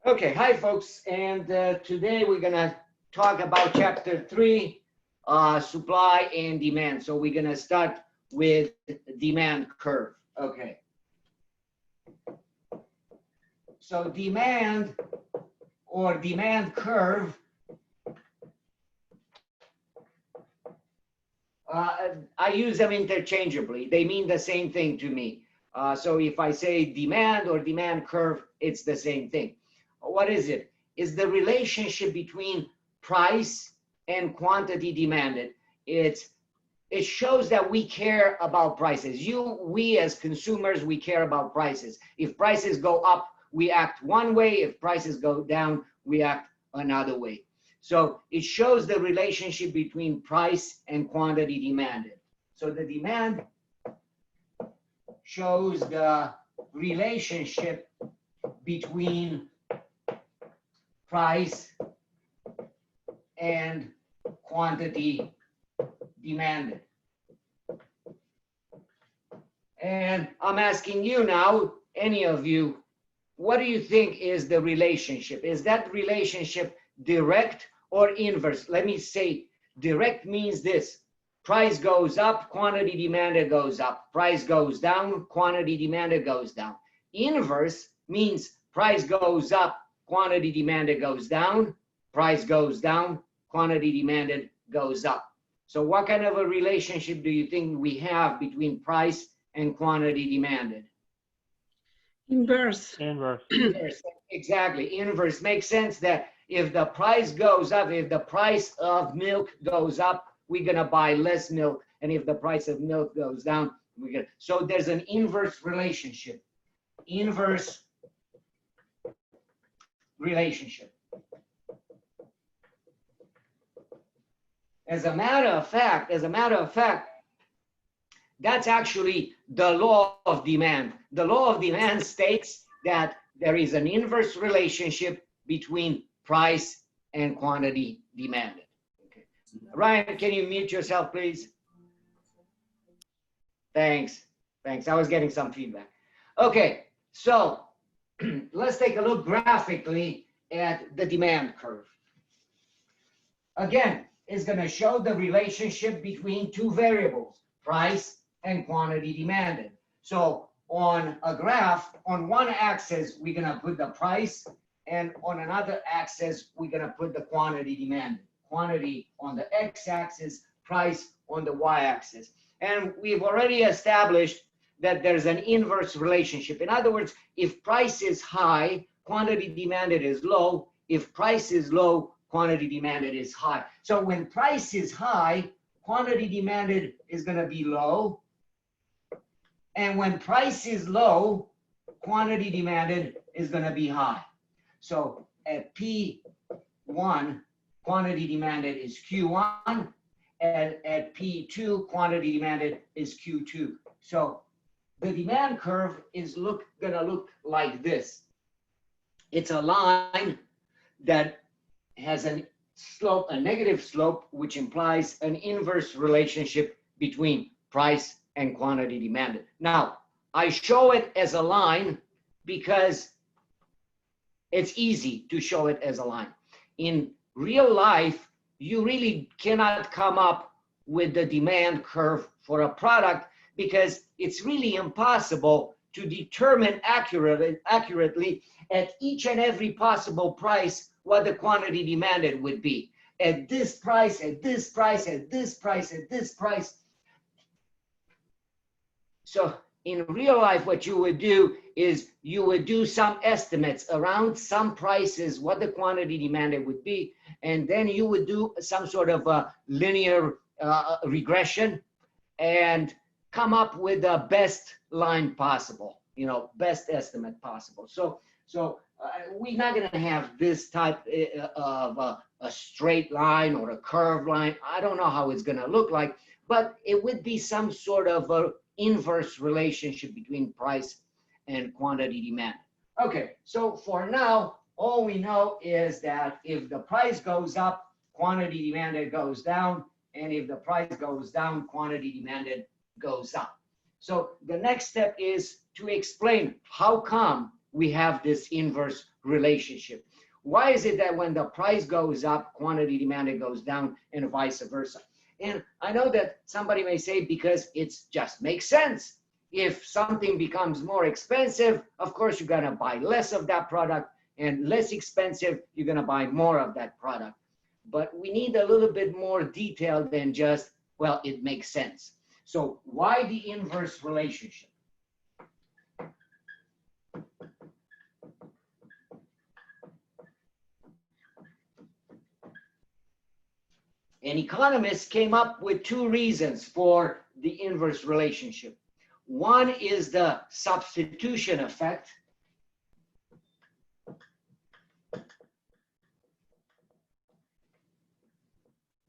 Okay, hi folks, and today we're gonna talk about chapter 3, supply and demand. So we're gonna start with demand curve. Okay. So demand or demand curve, I use them interchangeably. They mean the same thing to me. So if I say demand or demand curve, it's the same thing. What is it? Is the relationship between price and quantity demanded. It shows that we care about prices. We as consumers, we care about prices. If prices go up, we act one way. If prices go down, we act another way. So it shows the relationship between price and quantity demanded. So the demand shows the relationship between price and quantity demanded. And I'm asking you now, any of you, what do you think is the relationship? Is that relationship direct or inverse? Let me say direct means this: price goes up, quantity demanded goes up. Price goes down, quantity demanded goes down. Inverse means price goes up, quantity demanded goes down. Price goes down, quantity demanded goes up. So what kind of a relationship do you think we have between price and quantity demanded? Inverse. Inverse, exactly. Inverse makes sense that if the price goes up, if the price of milk goes up, we're gonna buy less milk, and if the price of milk goes down, we're gonna. So there's an inverse relationship. Inverse relationship. As a matter of fact, that's actually the law of demand. The law of demand states that there is an inverse relationship between price and quantity demanded. Okay. Ryan, can you mute yourself, please? Thanks. I was getting some feedback. Okay, so let's take a look graphically at the demand curve. Again, it's going to show the relationship between two variables, price and quantity demanded. So on a graph, on one axis, we're going to put the price, and on another axis, we're going to put the quantity demanded. Quantity on the x-axis, price on the y-axis. And we've already established that there's an inverse relationship. In other words, if price is high, quantity demanded is low. If price is low, quantity demanded is high. So when price is high, quantity demanded is going to be low. And when price is low, quantity demanded is going to be high. So at P1, quantity demanded is Q1. And at P2, quantity demanded is Q2. So the demand curve is going to look like this. It's a line that has a slope, a negative slope, which implies an inverse relationship between price and quantity demanded. Now, I show it as a line because it's easy to show it as a line. In real life, you really cannot come up with the demand curve for a product because it's really impossible to determine accurately at each and every possible price what the quantity demanded would be. At this price, at this price, at this price, at this price. So in real life, what you would do is you would do some estimates around some prices, what the quantity demanded would be, and then you would do some sort of a linear regression and come up with the best line possible, best estimate possible. So we're not going to have this type of a straight line or a curved line. I don't know how it's going to look like, but it would be some sort of a inverse relationship between price and quantity demand. Okay, so for now, all we know is that if the price goes up, quantity demanded goes down, and if the price goes down, quantity demanded goes up. So the next step is to explain how come we have this inverse relationship. Why is it that when the price goes up, quantity demanded goes down, and vice versa? And I know that somebody may say, because it just makes sense. If something becomes more expensive, of course, you're going to buy less of that product, and less expensive, you're going to buy more of that product. But we need a little bit more detail than just, well, it makes sense. So why the inverse relationship? And economists came up with two reasons for the inverse relationship. One is the substitution effect.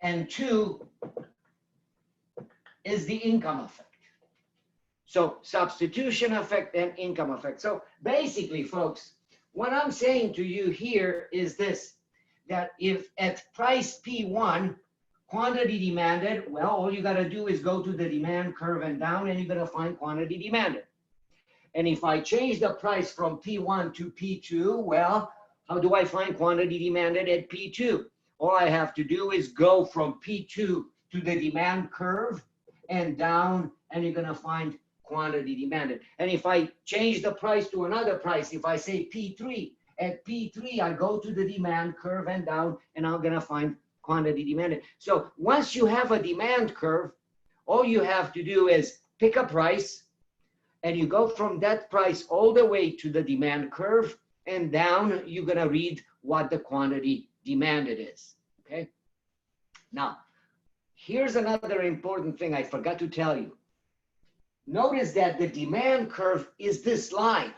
And two is the income effect. So substitution effect and income effect. So basically, folks, what I'm saying to you here is this, that if at price P1, quantity demanded, well, all you got to do is go to the demand curve and down, and you're going to find quantity demanded. And if I change the price from P1 to P2, well, how do I find quantity demanded at P2? All I have to do is go from P2 to the demand curve and down, and you're going to find quantity demanded. And if I change the price to another price, if I say P3, at P3, I go to the demand curve and down, and I'm going to find quantity demanded. So once you have a demand curve, all you have to do is pick a price, and you go from that price all the way to the demand curve, and down you're going to read what the quantity demanded is. Okay? Now, here's another important thing I forgot to tell you. Notice that the demand curve is this line.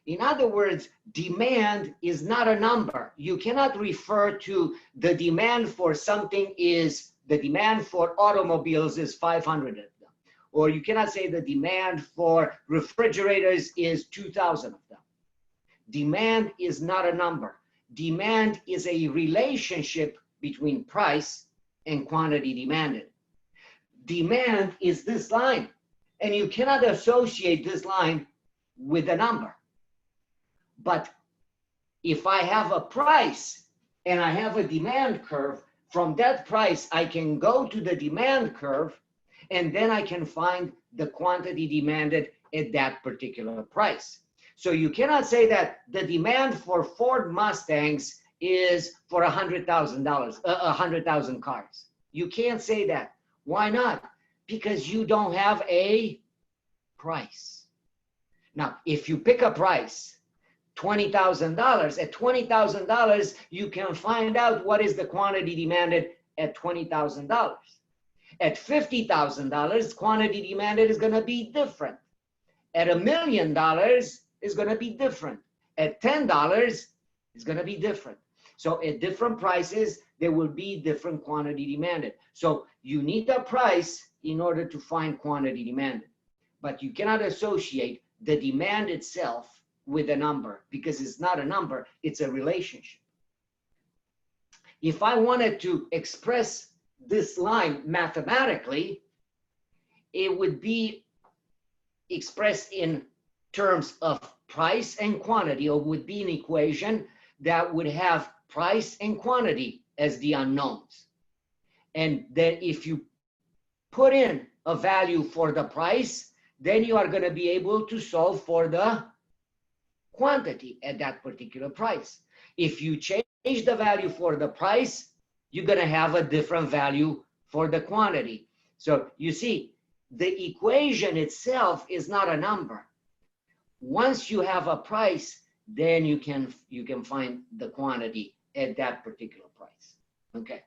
In other words, demand is not a number. You cannot refer to the demand for something is, the demand for automobiles is 500 of them. Or you cannot say the demand for refrigerators is 2,000 of them. Demand is not a number. Demand is a relationship between price and quantity demanded. Demand is this line, and you cannot associate this line with a number. But if I have a price and I have a demand curve, from that price I can go to the demand curve, and then I can find the quantity demanded at that particular price. So you cannot say that the demand for Ford Mustangs is for $100,000, 100,000 cars. You can't say that. Why not? Because you don't have a price. Now, if you pick a price, $20,000, at $20,000, you can find out what is the quantity demanded at $20,000. At $50,000, quantity demanded is going to be different. At $1 million, is going to be different. At $10, it's going to be different. So at different prices, there will be different quantity demanded. So you need a price in order to find quantity demanded. But you cannot associate the demand itself with a number, because it's not a number, it's a relationship. If I wanted to express this line mathematically, it would be expressed in terms of price and quantity, or would be an equation that would have price and quantity as the unknowns. And then if you put in a value for the price, then you are going to be able to solve for the quantity at that particular price. If you change the value for the price, you're going to have a different value for the quantity. So you see, the equation itself is not a number. Once you have a price, then you can find the quantity at that particular price. Okay.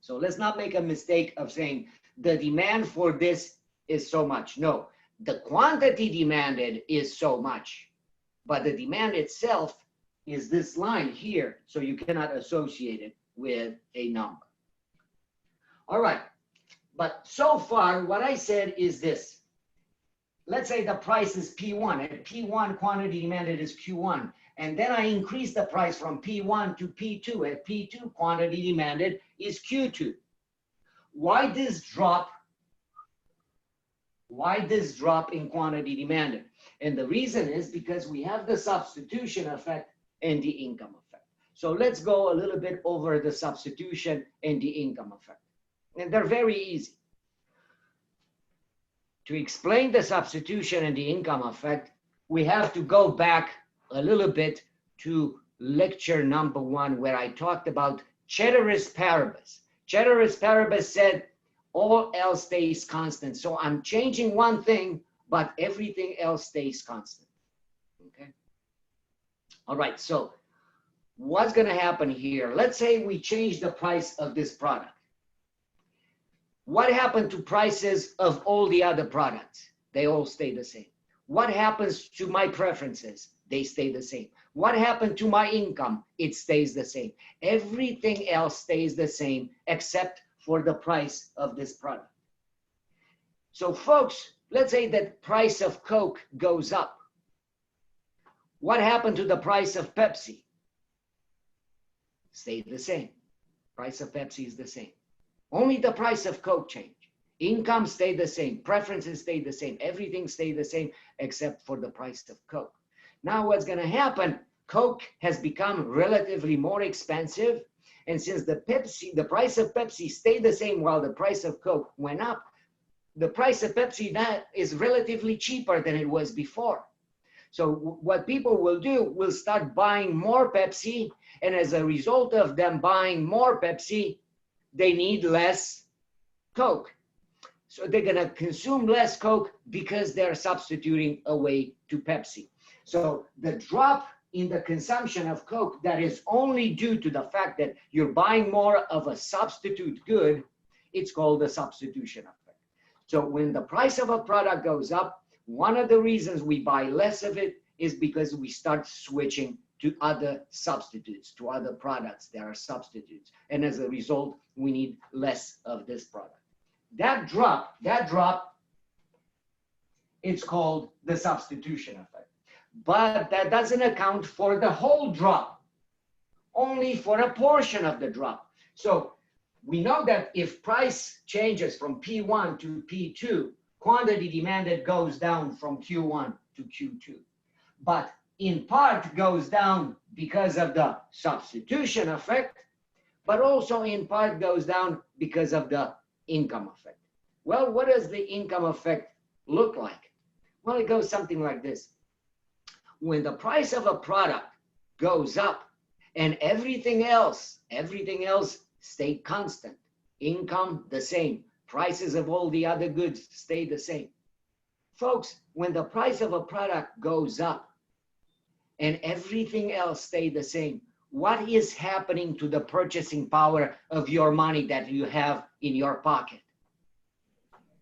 So let's not make a mistake of saying the demand for this is so much. No, the quantity demanded is so much, but the demand itself is this line here, so you cannot associate it with a number. All right, but so far what I said is this. Let's say the price is P1. At P1, quantity demanded is Q1. And then I increase the price from P1 to P2. At P2, quantity demanded is Q2. Why this drop? Why this drop in quantity demanded? And the reason is because we have the substitution effect and the income effect. So let's go a little bit over the substitution and the income effect. And they're very easy. To explain the substitution and the income effect, we have to go back a little bit to lecture number 1, where I talked about ceteris paribus. Ceteris paribus said all else stays constant. So I'm changing one thing, but everything else stays constant. Okay. All right. So what's going to happen here? Let's say we change the price of this product. What happened to prices of all the other products? They all stay the same. What happens to my preferences? They stay the same. What happened to my income? It stays the same. Everything else stays the same except for the price of this product. So folks, let's say that price of Coke goes up. What happened to the price of Pepsi? Stayed the same. Price of Pepsi is the same. Only the price of Coke changed. Income stayed the same. Preferences stayed the same. Everything stayed the same except for the price of Coke. Now what's going to happen? Coke has become relatively more expensive. And since the price of Pepsi stayed the same while the price of Coke went up, the price of Pepsi now is relatively cheaper than it was before. So what people will do will start buying more Pepsi. And as a result of them buying more Pepsi, they need less Coke. So they're going to consume less Coke because they're substituting away to Pepsi. So the drop in the consumption of Coke that is only due to the fact that you're buying more of a substitute good, it's called the substitution effect. So when the price of a product goes up, one of the reasons we buy less of it is because we start switching to other substitutes, to other products that are substitutes. And as a result, we need less of this product. That drop, it's called the substitution effect. But that doesn't account for the whole drop, only for a portion of the drop. So we know that if price changes from P1 to P2, quantity demanded goes down from Q1 to Q2. But in part goes down because of the substitution effect, but also in part goes down because of the income effect. Well, what does the income effect look like? Well, it goes something like this. When the price of a product goes up and everything else stay constant, income the same, prices of all the other goods stay the same. Folks, when the price of a product goes up and everything else stay the same, what is happening to the purchasing power of your money that you have in your pocket?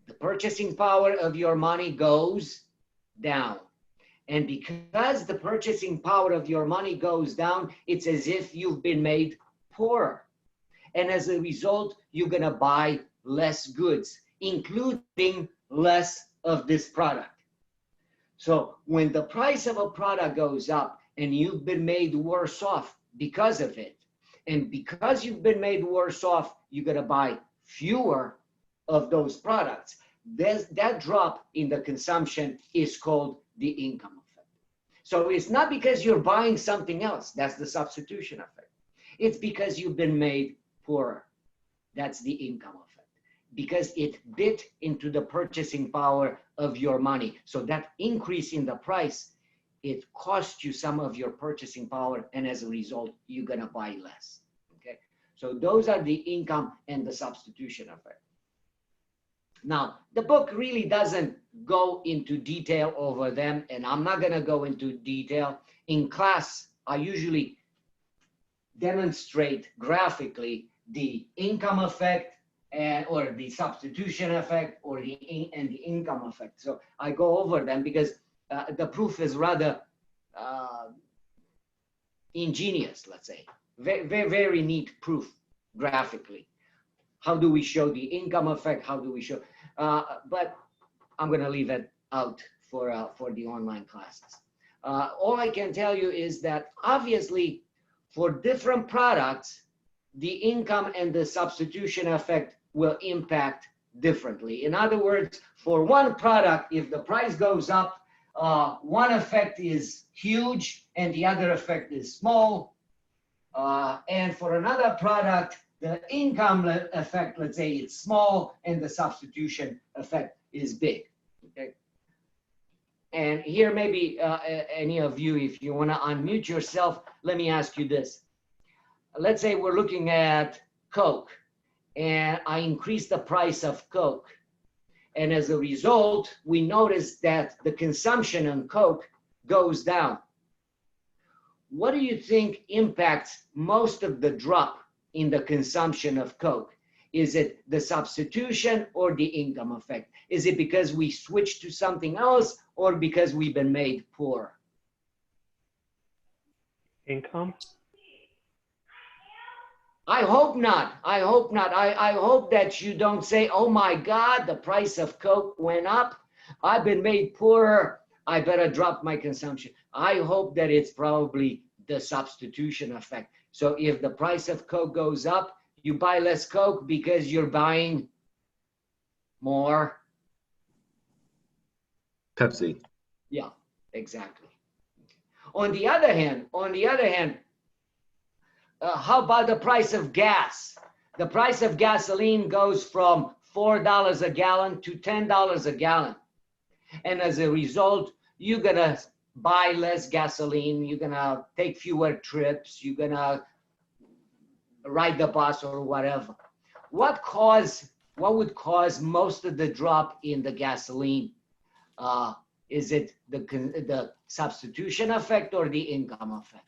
The purchasing power of your money goes down. And because the purchasing power of your money goes down, it's as if you've been made poorer. And as a result, you're going to buy less goods, including less of this product. So when the price of a product goes up and you've been made worse off because of it, and because you've been made worse off, you're going to buy fewer of those products. That drop in the consumption is called the income effect. So it's not because you're buying something else. That's the substitution effect. It's because you've been made poorer. That's the income effect. Because it bit into the purchasing power of your money. So that increase in the price, it costs you some of your purchasing power, and as a result, you're going to buy less. Okay? So those are the income and the substitution effect. Now, the book really doesn't go into detail over them, and I'm not going to go into detail. In class, I usually demonstrate graphically the income effect or the substitution effect or the income effect. So I go over them because the proof is rather ingenious, let's say. Very, very, very neat proof graphically. How do we show the income effect? How do we show? But I'm going to leave it out for the online classes. All I can tell you is that obviously for different products, the income and the substitution effect will impact differently. In other words, for one product, if the price goes up, one effect is huge and the other effect is small. And for another product, the income effect, let's say it's small, and the substitution effect is big. Okay. And here, maybe any of you, if you want to unmute yourself, let me ask you this. Let's say we're looking at Coke, and I increase the price of Coke. And as a result, we notice that the consumption on Coke goes down. What do you think impacts most of the drop in the consumption of Coke? Is it the substitution or the income effect? Is it because we switched to something else or because we've been made poor? Income? I hope not. I hope not. I hope that you don't say, oh my God, the price of Coke went up. I've been made poorer. I better drop my consumption. I hope that it's probably the substitution effect. So if the price of Coke goes up, you buy less Coke because you're buying more Pepsi. Yeah, exactly. On the other hand, how about the price of gas? The price of gasoline goes from $4 a gallon to $10 a gallon. And as a result, you're gonna buy less gasoline, you're gonna take fewer trips, you're gonna ride the bus or whatever. What would cause most of the drop in the gasoline? Is it the substitution effect or the income effect?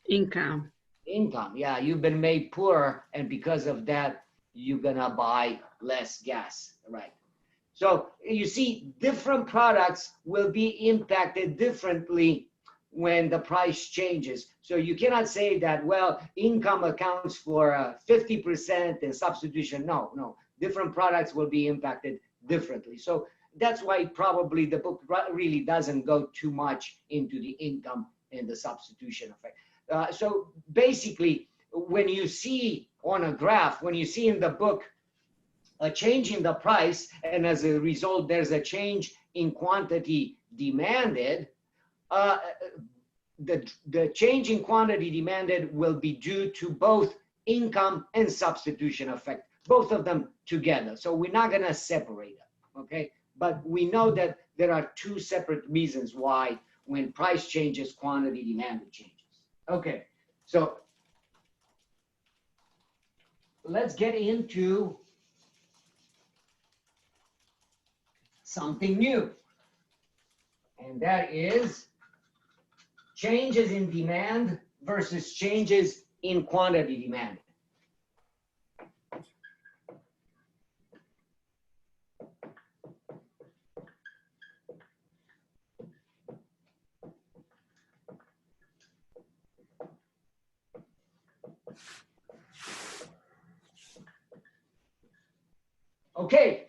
Income. Income, yeah, you've been made poorer, and because of that, you're gonna buy less gas, right? So you see, different products will be impacted differently when the price changes. So you cannot say that, well, income accounts for 50% and substitution. No, different products will be impacted differently. So that's why probably the book really doesn't go too much into the income and the substitution effect. So basically, when you see on a graph, when you see in the book a change in the price, and as a result, there's a change in quantity demanded, the change in quantity demanded will be due to both income and substitution effect, both of them together. So we're not going to separate them, okay? But we know that there are two separate reasons why when price changes, quantity demanded changes. Okay, so let's get into something new, and that is changes in demand versus changes in quantity demanded. Okay,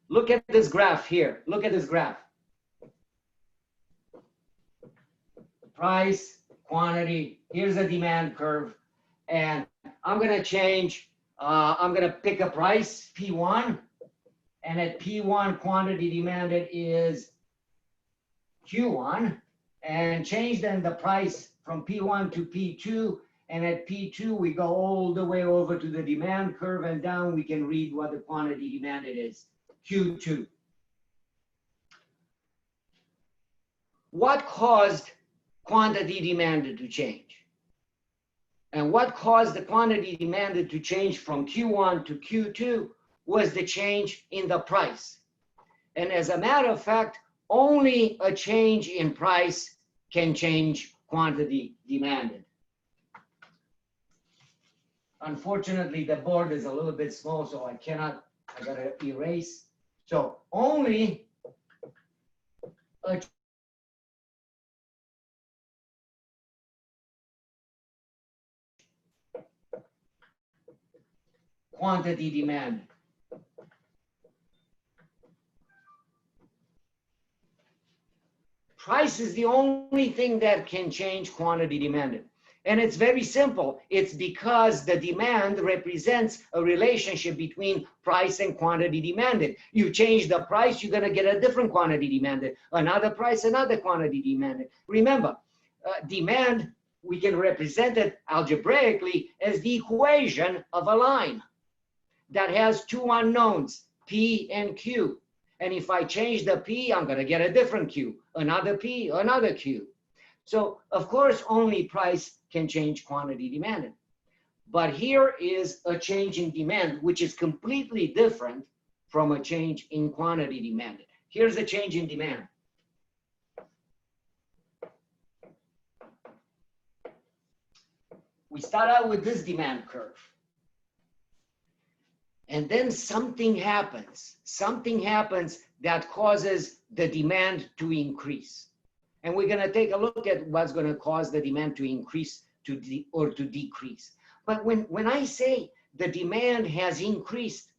look at this graph here. Look at this graph. Price, quantity, here's a demand curve. And I'm going to change, I'm going to pick a price, P1. And at P1, quantity demanded is Q1. And change then the price from P1 to P2. And at P2, we go all the way over to the demand curve, and down we can read what the quantity demanded is, Q2. What caused quantity demanded to change? And what caused the quantity demanded to change from Q1 to Q2 was the change in the price. And as a matter of fact, only a change in price can change quantity demanded. Unfortunately, the board is a little bit small, so I gotta erase. So only a quantity demand. Price is the only thing that can change quantity demanded. And it's very simple. It's because the demand represents a relationship between price and quantity demanded. You change the price, you're going to get a different quantity demanded. Another price, another quantity demanded. Remember, demand, we can represent it algebraically as the equation of a line that has two unknowns, P and Q. And if I change the P, I'm going to get a different Q, another P, another Q. So, of course, only price can change quantity demanded. But here is a change in demand, which is completely different from a change in quantity demanded. Here's a change in demand. We start out with this demand curve. And then something happens. Something happens that causes the demand to increase. And we're going to take a look at what's going to cause the demand to increase or to decrease. But when I say the demand has increased,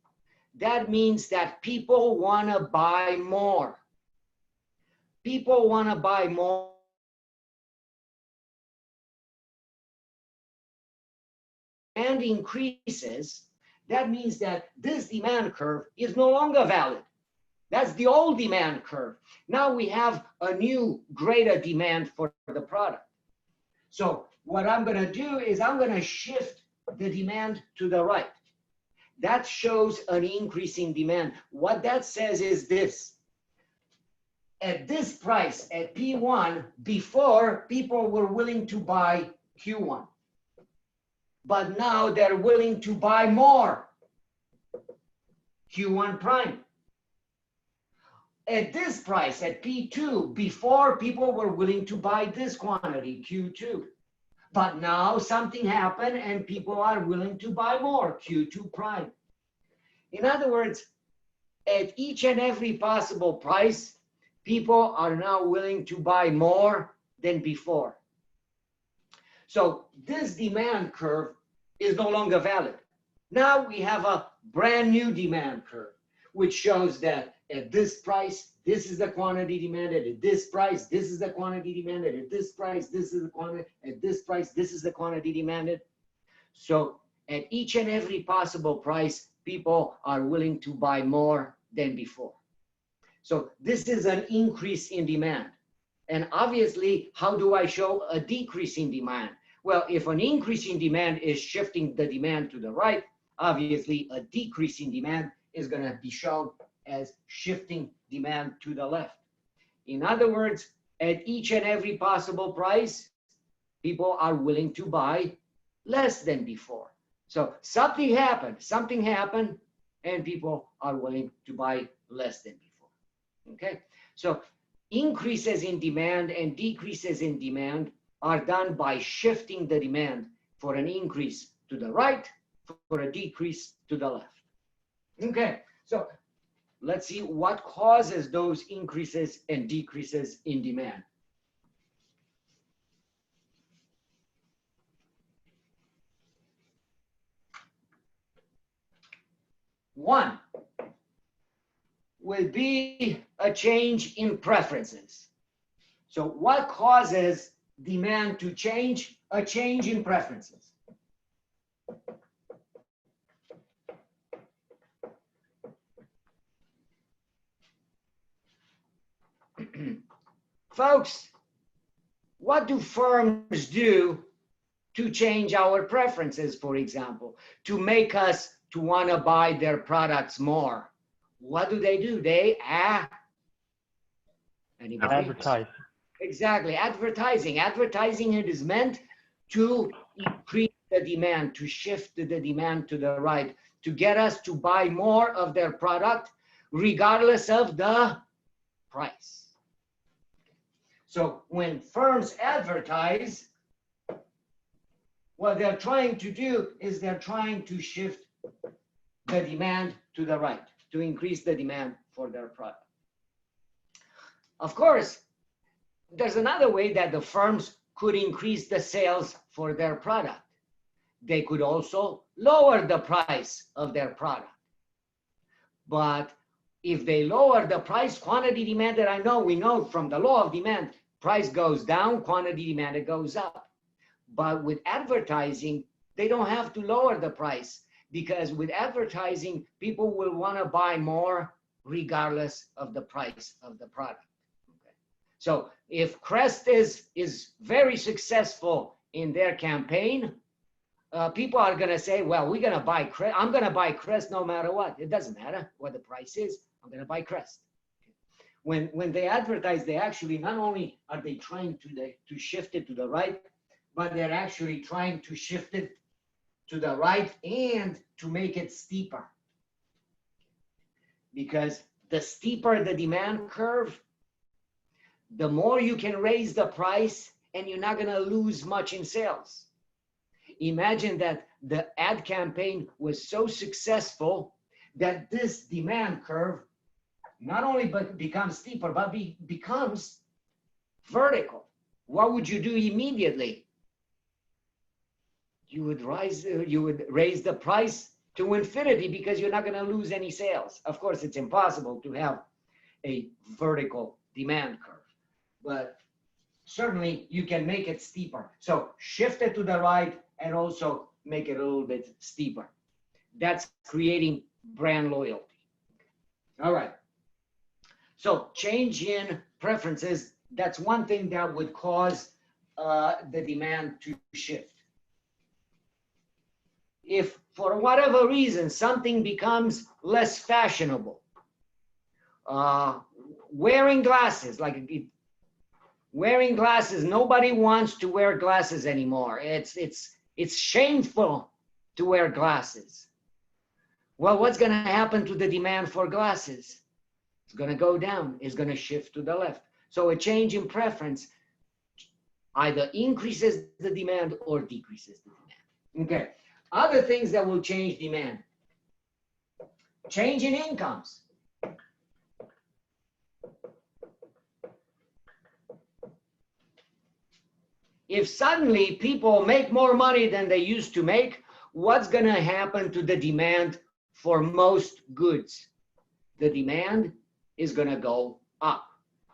that means that people want to buy more. People want to buy more. Demand increases, that means that this demand curve is no longer valid. That's the old demand curve. Now we have a new greater demand for the product. So what I'm going to do is I'm going to shift the demand to the right. That shows an increase in demand. What that says is this. At this price, at P1, before people were willing to buy Q1. But now they're willing to buy more Q1 prime. At this price, at P2, before people were willing to buy this quantity, Q2. But now something happened and people are willing to buy more, Q2 prime. In other words, at each and every possible price, people are now willing to buy more than before. So this demand curve is no longer valid. Now we have a brand new demand curve, which shows that at this price, this is the quantity demanded. At this price, this is the quantity demanded. At this price, this is the quantity. At this price, this is the quantity demanded. So at each and every possible price, people are willing to buy more than before. So this is an increase in demand. And obviously, how do I show a decrease in demand? Well, if an increase in demand is shifting the demand to the right, obviously a decrease in demand is going to be shown as shifting demand to the left. In other words, at each and every possible price, people are willing to buy less than before. So something happened, and people are willing to buy less than before. Okay, so increases in demand and decreases in demand are done by shifting the demand for an increase to the right, for a decrease to the left. Okay, so let's see what causes those increases and decreases in demand. One will be a change in preferences. So what causes demand to change? A change in preferences. Folks, what do firms do to change our preferences, for example, to make us to want to buy their products more? What do? They advertise. Exactly, advertising. Advertising, it is meant to increase the demand, to shift the demand to the right, to get us to buy more of their product, regardless of the price. So when firms advertise, what they're trying to do is they're trying to shift the demand to the right, to increase the demand for their product. Of course, there's another way that the firms could increase the sales for their product. They could also lower the price of their product. But if they lower the price, quantity demanded, we know from the law of demand, price goes down, quantity demanded goes up. But with advertising, they don't have to lower the price, because with advertising, people will want to buy more regardless of the price of the product. Okay. So if Crest is very successful in their campaign, people are going to say, well, we're going to buy Crest. I'm going to buy Crest no matter what. It doesn't matter what the price is. I'm going to buy Crest. When they advertise, they actually, not only are they trying to shift it to the right, but they're actually trying to shift it to the right and to make it steeper. Because the steeper the demand curve, the more you can raise the price, and you're not going to lose much in sales. Imagine that the ad campaign was so successful that this demand curve not only becomes steeper, but becomes vertical. What would you do immediately? You would raise the price to infinity, because you're not going to lose any sales. Of course, it's impossible to have a vertical demand curve, but certainly you can make it steeper. So shift it to the right and also make it a little bit steeper. That's creating brand loyalty. All right. So change in preferences, that's one thing that would cause the demand to shift. If for whatever reason something becomes less fashionable, wearing glasses, wearing glasses, nobody wants to wear glasses anymore. It's shameful to wear glasses. Well, what's going to happen to the demand for glasses? It's going to go down. It's going to shift to the left. So a change in preference either increases the demand or decreases the demand. Okay. Other things that will change demand. Change in incomes. If suddenly people make more money than they used to make, what's going to happen to the demand for most goods? The demand is going to go up.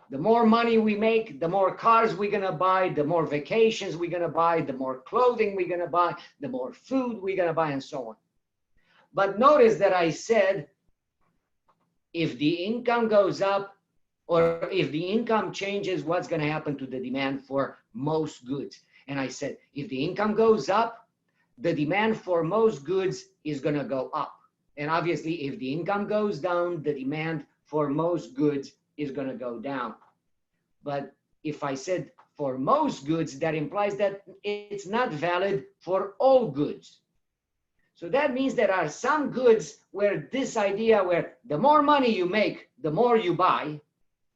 The more money we make, the more cars we're going to buy, the more vacations we're going to buy, the more clothing we're going to buy, the more food we're going to buy, and so on. But notice that I said, if the income goes up, or if the income changes, what's going to happen to the demand for most goods? And I said, if the income goes up, the demand for most goods is going to go up. And obviously, if the income goes down, the demand for most goods is going to go down. But if I said for most goods, that implies that it's not valid for all goods. So that means there are some goods where this idea where the more money you make, the more you buy,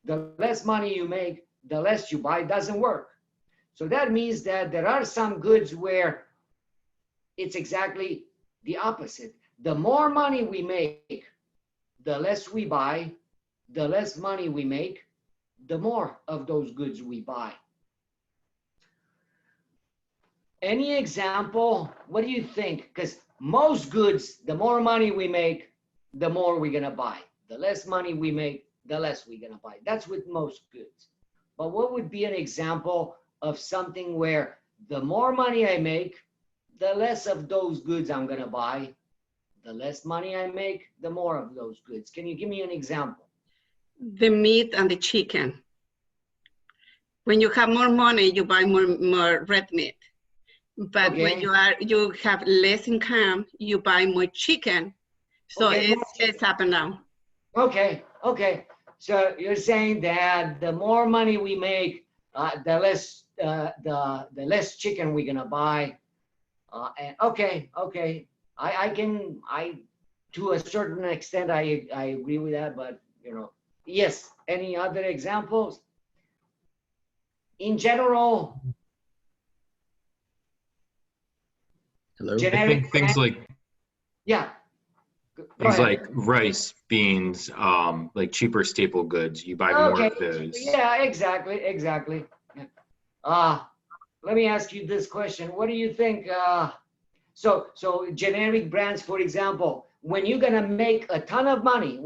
the less money you make, the less you buy, doesn't work. So that means that there are some goods where it's exactly the opposite. The more money we make, the less we buy, the less money we make, the more of those goods we buy. Any example? What do you think? Because most goods, the more money we make, the more we're going to buy. The less money we make, the less we're going to buy. That's with most goods. But what would be an example of something where the more money I make, the less of those goods I'm going to buy? The less money I make, the more of those goods. Can you give me an example? The meat and the chicken. When you have more money, you buy more red meat. But Okay. when you have less income, you buy more chicken. So Okay, it's up and down. Okay. So you're saying that the more money we make, the less chicken we're gonna buy. And okay. I to a certain extent I agree with that, but yes. Any other examples? In general, Hello. I generic think things like yeah. things like rice, beans, like cheaper staple goods. You buy more of those. Yeah, exactly. Let me ask you this question. What do you think? So generic brands, for example, when you're gonna make a ton of money,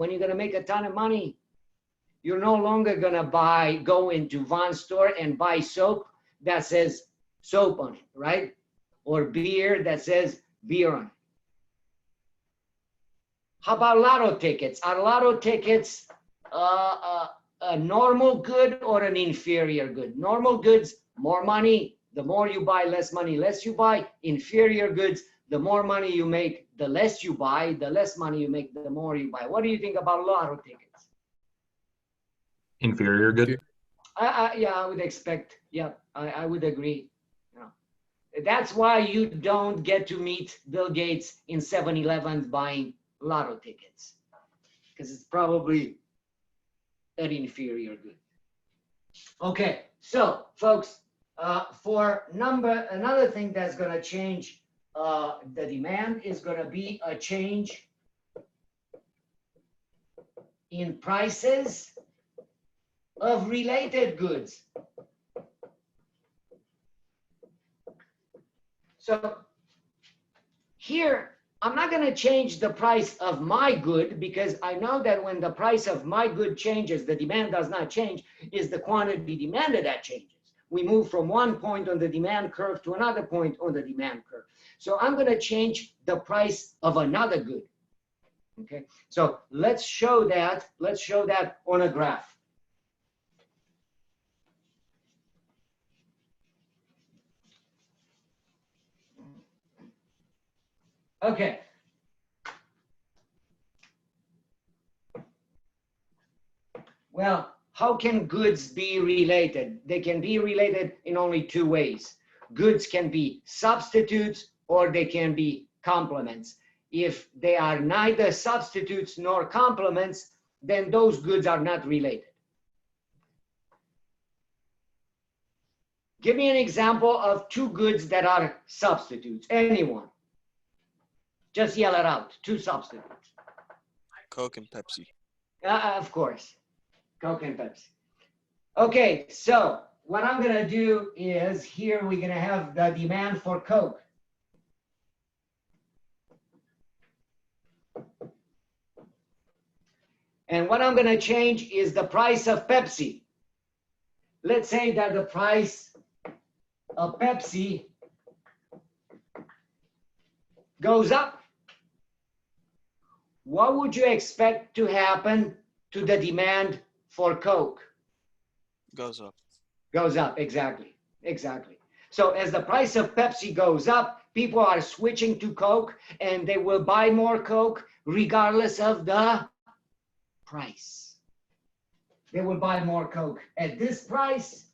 you're no longer gonna go into Vons store and buy soap that says soap on it, right? Or beer that says beer on it. How about lotto tickets? Are lotto tickets a normal good or an inferior good? Normal goods, more money, the more you buy, less money, less you buy. Inferior goods, the more money you make, the less you buy, the less money you make, the more you buy. What do you think about lotto tickets? Inferior good. Yeah, I would expect, yeah, I would agree. You know, that's why you don't get to meet Bill Gates in 7-Eleven buying lotto tickets, because it's probably an inferior good. Okay, so folks, for another thing that's going to change the demand is going to be a change in prices of related goods. So here, I'm not going to change the price of my good, because I know that when the price of my good changes, the demand does not change, is the quantity demanded that changes. We move from one point on the demand curve to another point on the demand curve. So I'm going to change the price of another good. Okay, so let's show that on a graph. Okay. Well, how can goods be related? They can be related in only two ways. Goods can be substitutes or they can be complements. If they are neither substitutes nor complements, then those goods are not related. Give me an example of two goods that are substitutes. Anyone? Just yell it out. Two substitutes. Coke and Pepsi. Of course. Coke and Pepsi. Okay, so what I'm going to do is here we're going to have the demand for Coke. And what I'm going to change is the price of Pepsi. Let's say that the price of Pepsi goes up. What would you expect to happen to the demand for Coke? Goes up. Goes up, exactly. So as the price of Pepsi goes up, people are switching to Coke and they will buy more Coke regardless of the price. They will buy more Coke at this price,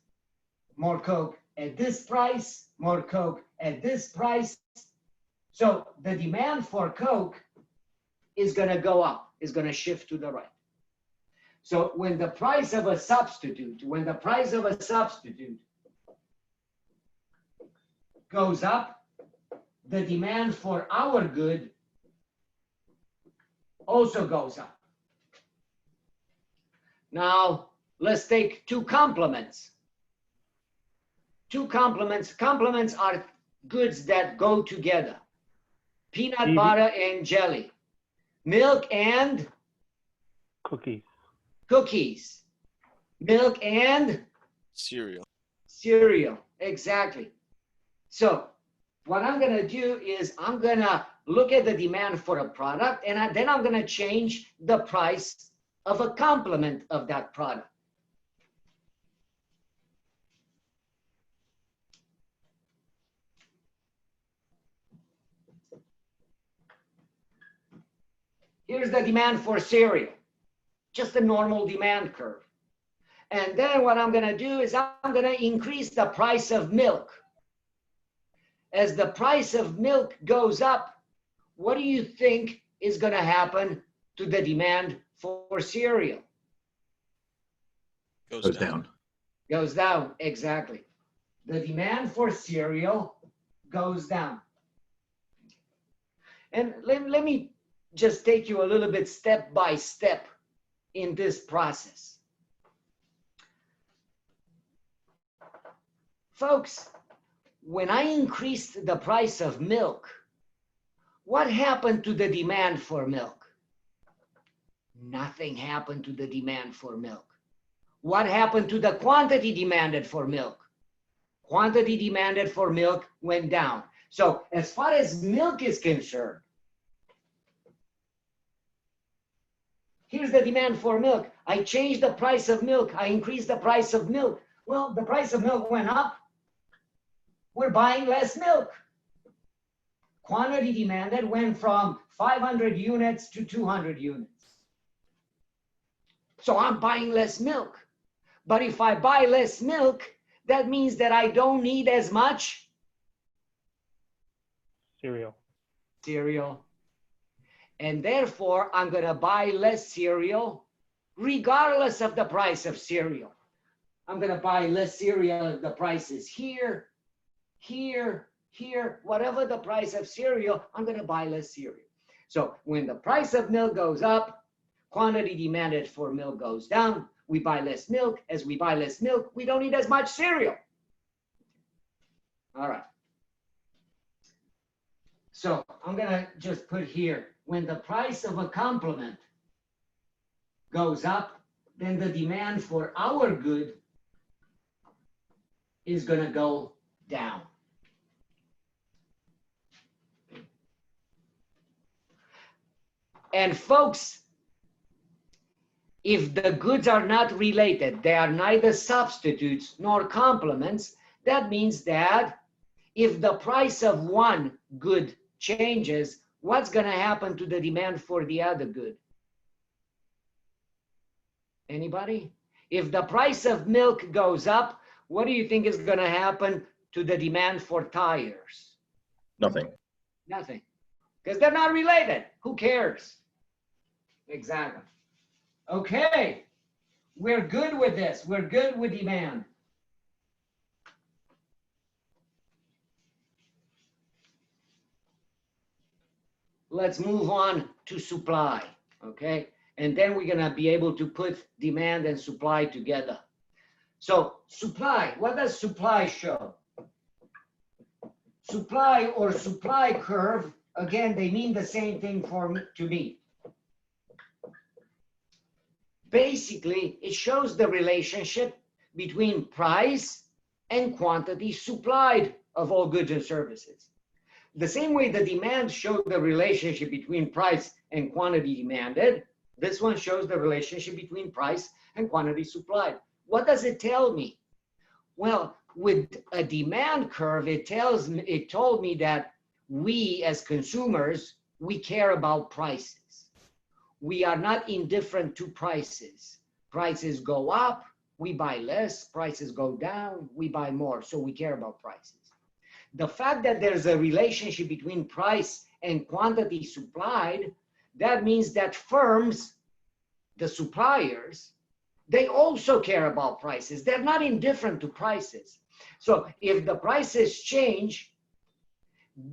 more Coke at this price, more Coke at this price. So the demand for Coke is going to go up, is going to shift to the right. So when the price of a substitute goes up, the demand for our good also goes up. Now, let's take two complements. Complements are goods that go together. Peanut butter and jelly. Milk and cookies. Milk and cereal. Exactly. So what I'm going to do is I'm going to look at the demand for a product, and then I'm going to change the price of a complement of that product. Here's the demand for cereal, just a normal demand curve. And then what I'm going to do is I'm going to increase the price of milk. As the price of milk goes up, what do you think is going to happen to the demand for cereal? Goes down. Goes down, exactly. The demand for cereal goes down. And let me just take you a little bit step by step in this process. Folks, when I increased the price of milk, what happened to the demand for milk? Nothing happened to the demand for milk. What happened to the quantity demanded for milk? quantity demanded for milk went down. So as far as milk is concerned, here's the demand for milk. I changed the price of milk. I increased the price of milk. Well, the price of milk went up. We're buying less milk. Quantity demanded went from 500 units to 200 units. So I'm buying less milk. But if I buy less milk, that means that I don't need as much Cereal. cereal. And therefore, I'm going to buy less cereal regardless of the price of cereal. I'm going to buy less cereal if the price is here, here, here, whatever the price of cereal, I'm going to buy less cereal. So when the price of milk goes up, quantity demanded for milk goes down. We buy less milk. As we buy less milk, we don't need as much cereal. All right. So I'm going to just put here, when the price of a complement goes up, then the demand for our good is going to go down. And folks, if the goods are not related, they are neither substitutes nor complements, that means that if the price of one good changes, what's going to happen to the demand for the other good? Anybody? If the price of milk goes up, what do you think is going to happen to the demand for tires? Nothing. Nothing. Because they're not related. Who cares? Exactly. Okay. We're good with this. We're good with demand. Let's move on to supply. Okay. And then we're going to be able to put demand and supply together. So supply, what does supply show? Supply or supply curve, again, they mean the same thing to me. Basically, it shows the relationship between price and quantity supplied of all goods and services. The same way the demand showed the relationship between price and quantity demanded, this one shows the relationship between price and quantity supplied. What does it tell me? Well, with a demand curve, it told me that we as consumers, we care about prices. We are not indifferent to prices. Prices go up, we buy less. Prices go down, we buy more. So we care about prices. The fact that there's a relationship between price and quantity supplied, that means that firms, the suppliers, they also care about prices. They're not indifferent to prices. So if the prices change,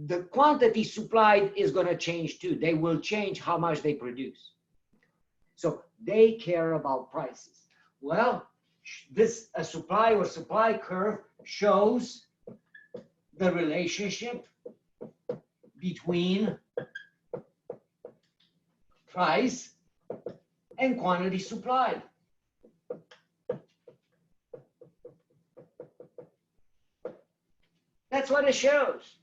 the quantity supplied is going to change too. They will change how much they produce. So they care about prices. Well, this a supply or supply curve shows the relationship between price and quantity supplied. That's what it shows.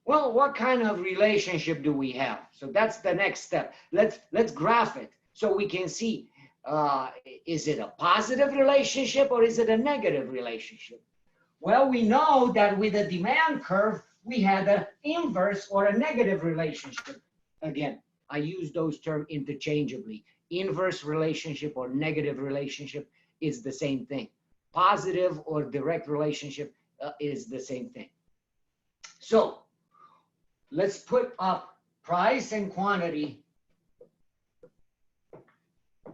Well, what kind of relationship do we have? So that's the next step. Let's graph it so we can see, is it a positive relationship or is it a negative relationship? Well, we know that with the demand curve, we had an inverse or a negative relationship. Again, I use those terms interchangeably. Inverse relationship or negative relationship is the same thing. Positive or direct relationship is the same thing. So let's put up price and quantity.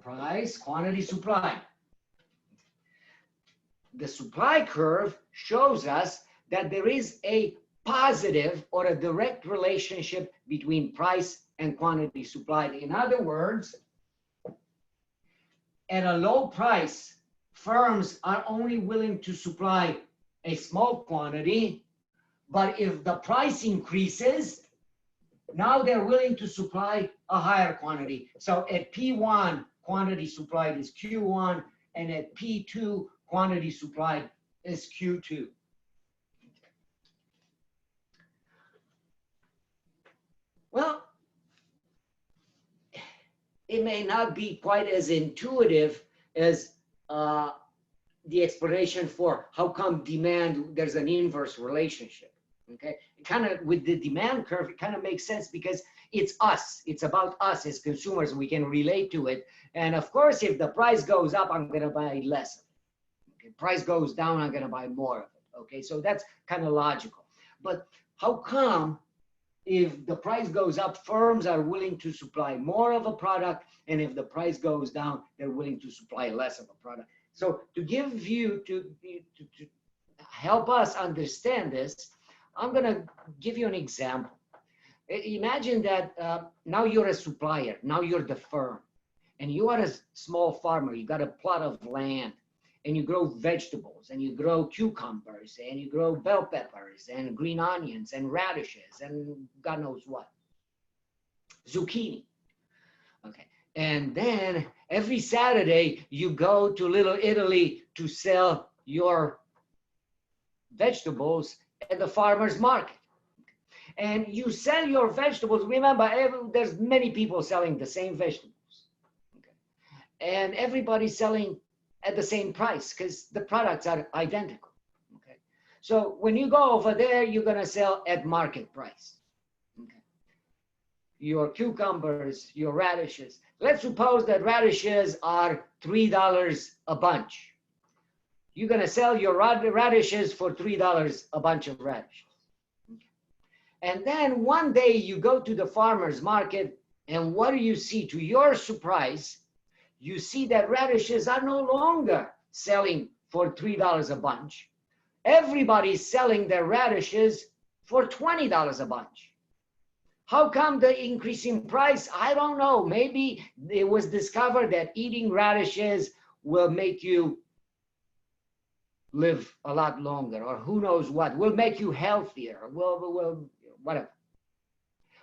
Price, quantity, supply. The supply curve shows us that there is a positive or a direct relationship between price and quantity supplied. In other words, at a low price, firms are only willing to supply a small quantity, but if the price increases, now they're willing to supply a higher quantity. So at P1, quantity supplied is Q1, and at P2, quantity supplied is Q2. it may not be quite as intuitive as the explanation for how come demand, there's an inverse relationship. Okay, it kind of, with the demand curve, it kind of makes sense because it's us. It's about us as consumers. We can relate to it. And of course, if the price goes up, I'm going to buy less of it. Okay, price goes down, I'm going to buy more of it. Okay, so that's kind of logical. But how come if the price goes up, firms are willing to supply more of a product, and if the price goes down, they're willing to supply less of a product? So to give you, to help us understand this, I'm going to give you an example. Imagine that now you're a supplier, now you're the firm, and you are a small farmer. You got a plot of land, and you grow vegetables, and you grow cucumbers, and you grow bell peppers, and green onions, and radishes, and God knows what, zucchini. Okay, and then every Saturday you go to Little Italy to sell your vegetables at the farmer's market. And you sell your vegetables. Remember, there's many people selling the same vegetables. Okay. And everybody's selling at the same price because the products are identical. Okay. So when you go over there, you're going to sell at market price. Okay. Your cucumbers, your radishes. Let's suppose that radishes are $3 a bunch. You're going to sell your radishes for $3 a bunch of radishes. Okay. And then one day you go to the farmer's market, and what do you see? To your surprise, you see that radishes are no longer selling for $3 a bunch. Everybody's selling their radishes for $20 a bunch. How come the increase in price? I don't know. Maybe it was discovered that eating radishes will make you live a lot longer, or who knows what, will make you healthier, will whatever.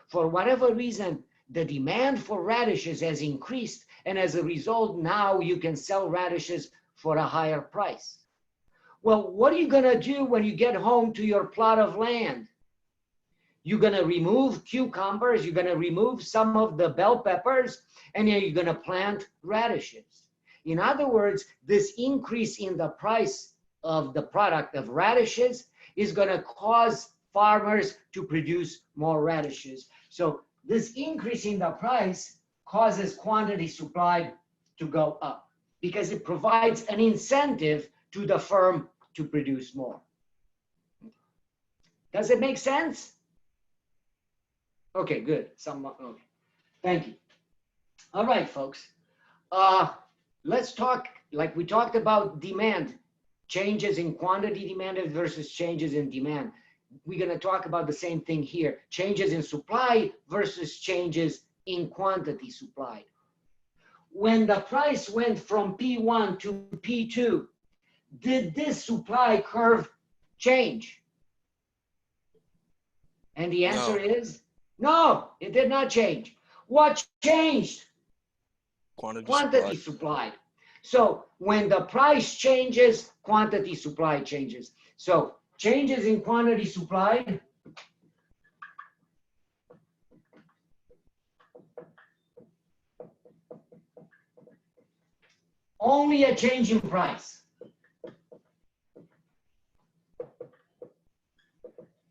For whatever reason, the demand for radishes has increased, and as a result, now you can sell radishes for a higher price. Well, what are you going to do when you get home to your plot of land? You're going to remove cucumbers, you're going to remove some of the bell peppers, and then you're going to plant radishes. In other words, this increase in the price of the product of radishes is going to cause farmers to produce more radishes. So this increase in the price causes quantity supplied to go up because it provides an incentive to the firm to produce more. Does it make sense? Okay, good. Okay. Thank you. All right, folks. Let's talk, like we talked about demand, changes in quantity demanded versus changes in demand. We're going to talk about the same thing here. Changes in supply versus changes in quantity supplied. When the price went from P1 to P2, did this supply curve change? And the answer is no, it did not change. What changed? Quantity supplied. So when the price changes, quantity supply changes. So changes in quantity supplied only a change in price.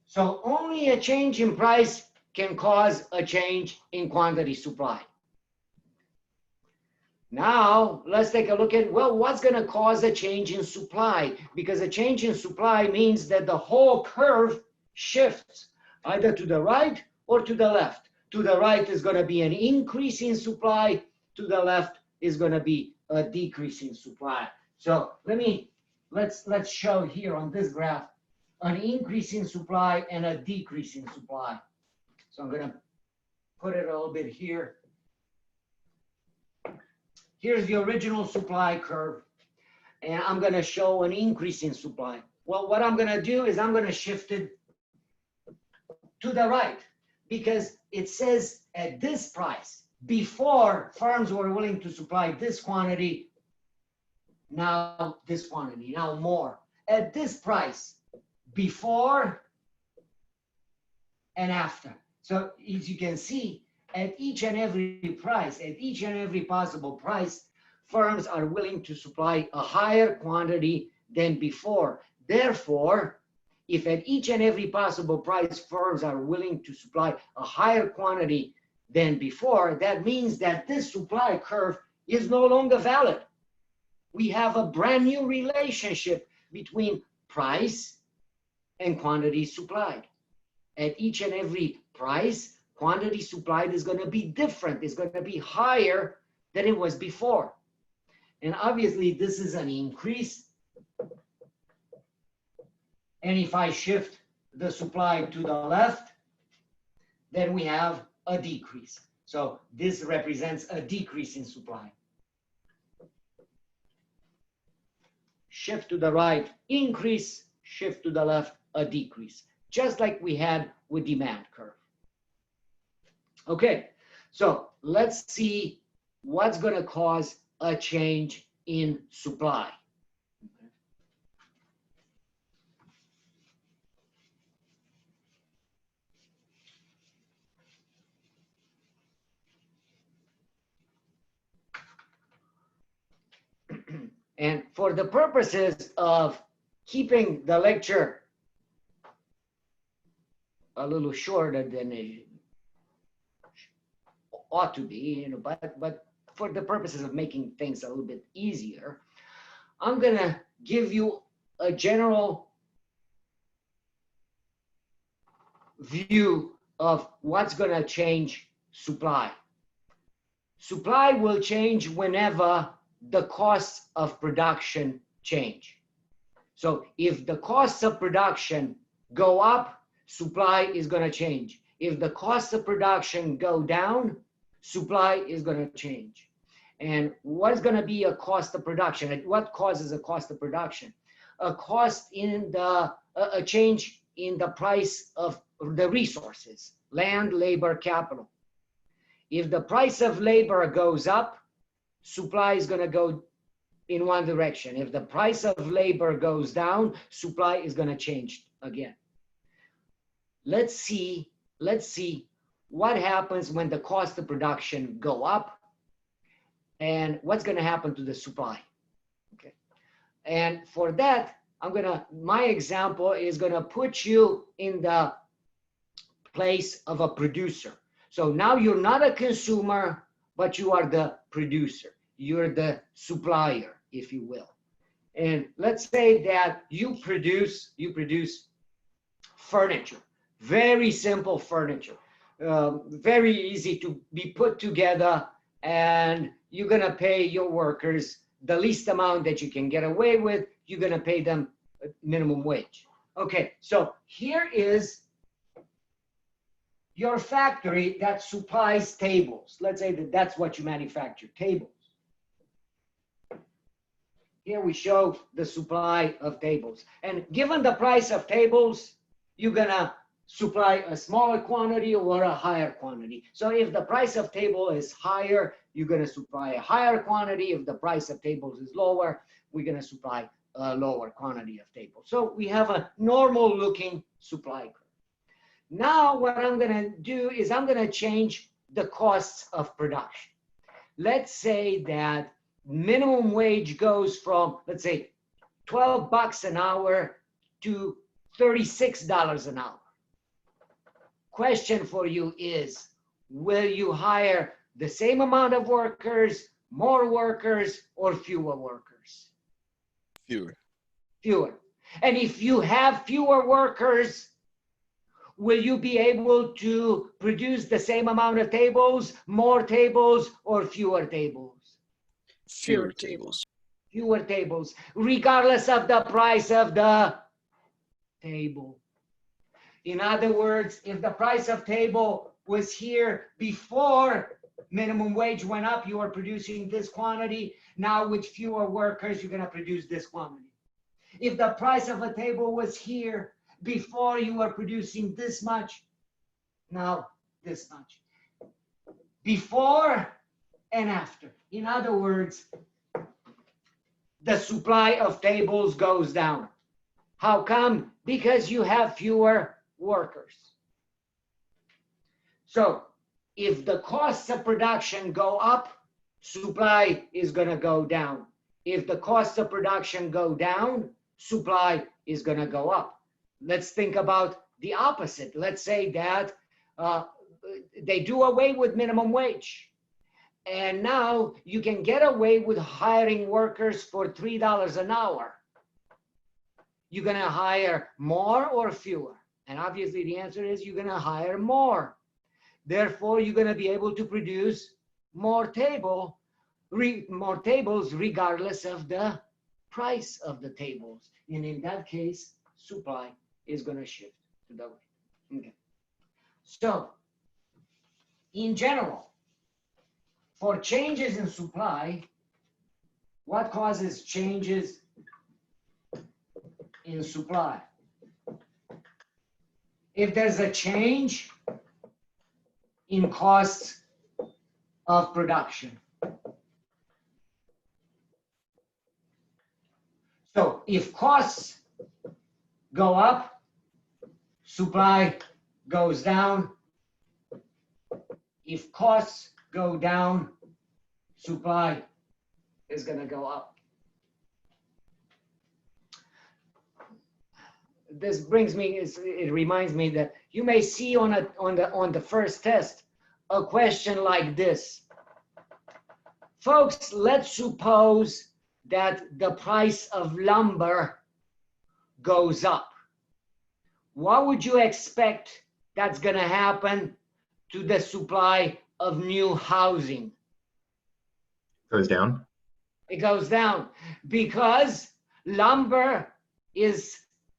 So only a change in price can cause a change in quantity supply. Now, let's take a look at, well, what's going to cause a change in supply? Because a change in supply means that the whole curve shifts either to the right or to the left. To the right is going to be an increase in supply. To the left is going to be a decrease in supply. So let's show here on this graph an increase in supply and a decrease in supply. So I'm going to put it a little bit here. Here's the original supply curve, and I'm going to show an increase in supply. Well, what I'm going to do is I'm going to shift it to the right because it says at this price, before firms were willing to supply this quantity, now this quantity, now more. At this price, before and after. So as you can see, at each and every price, at each and every possible price, firms are willing to supply a higher quantity than before. Therefore, if at each and every possible price, firms are willing to supply a higher quantity than before, that means that this supply curve is no longer valid. We have a brand new relationship between price and quantity supplied. At each and every price, quantity supplied is going to be different. It's going to be higher than it was before. And obviously, this is an increase. And if I shift the supply to the left, then we have a decrease. So this represents a decrease in supply. Shift to the right, increase. Shift to the left, a decrease. Just like we had with demand curve. Okay, so let's see what's going to cause a change in supply. And for the purposes of keeping the lecture a little shorter than it ought to be, but for the purposes of making things a little bit easier, I'm gonna give you a general view of what's gonna change supply. Supply will change whenever the costs of production change. So if the costs of production go up, supply is going to change. If the costs of production go down, supply is going to change. And what is going to be a cost of production? What causes a cost of production? A cost in a change in the price of the resources, land, labor, capital. If the price of labor goes up, supply is going to go in one direction. If the price of labor goes down, supply is going to change again. Let's see what happens when the cost of production go up and what's going to happen to the supply. Okay. And for that, my example is going to put you in the place of a producer. So now you're not a consumer, but you are the producer. You're the supplier, if you will. And let's say that you produce furniture, very simple furniture, very easy to be put together, and you're gonna pay your workers the least amount that you can get away with. You're gonna pay them minimum wage. Okay, so here is your factory that supplies tables. Let's say that that's what you manufacture, tables. Here we show the supply of tables. And given the price of tables, you're gonna supply a smaller quantity or a higher quantity. So if the price of table is higher, you're gonna supply a higher quantity. If the price of tables is lower, we're gonna supply a lower quantity of tables. So we have a normal looking supply curve. Now what I'm gonna do is I'm gonna change the costs of production. Let's say that minimum wage goes from, let's say, $12 an hour to $36 an hour. Question for you is, will you hire the same amount of workers, more workers, or fewer workers? Fewer. Fewer. And if you have fewer workers, will you be able to produce the same amount of tables, more tables, or fewer tables? Fewer tables. Fewer tables, regardless of the price of the table. In other words, if the price of table was here before minimum wage went up, you are producing this quantity. Now with fewer workers, you're going to produce this quantity. If the price of a table was here before, you were producing this much, now this much. Before and after. In other words, the supply of tables goes down. How come? Because you have fewer workers. So if the costs of production go up, supply is going to go down. If the costs of production go down, supply is going to go up. Let's think about the opposite. Let's say that they do away with minimum wage. And now you can get away with hiring workers for $3 an hour. You're going to hire more or fewer? And obviously the answer is you're going to hire more. Therefore, you're going to be able to produce more tables regardless of the price of the tables. And in that case, supply is going to shift to the right. Okay. So, in general, for changes in supply, what causes changes in supply? If there's a change in costs of production. So if costs go up, supply goes down. If costs go down, supply is going to go up. This brings me, it reminds me that you may see on the first test a question like this. Folks, let's suppose that the price of lumber goes up. What would you expect that's going to happen to the supply of new housing? Goes down. It goes down because lumber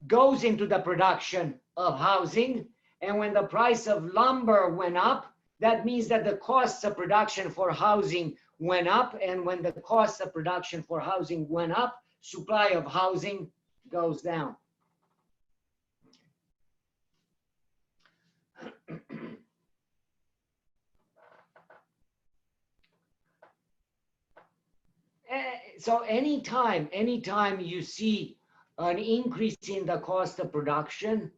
goes into the production of housing, and when the price of lumber went up, that means that the costs of production for housing went up, and when the costs of production for housing went up, supply of housing goes down. So anytime you see an increase in the cost of production,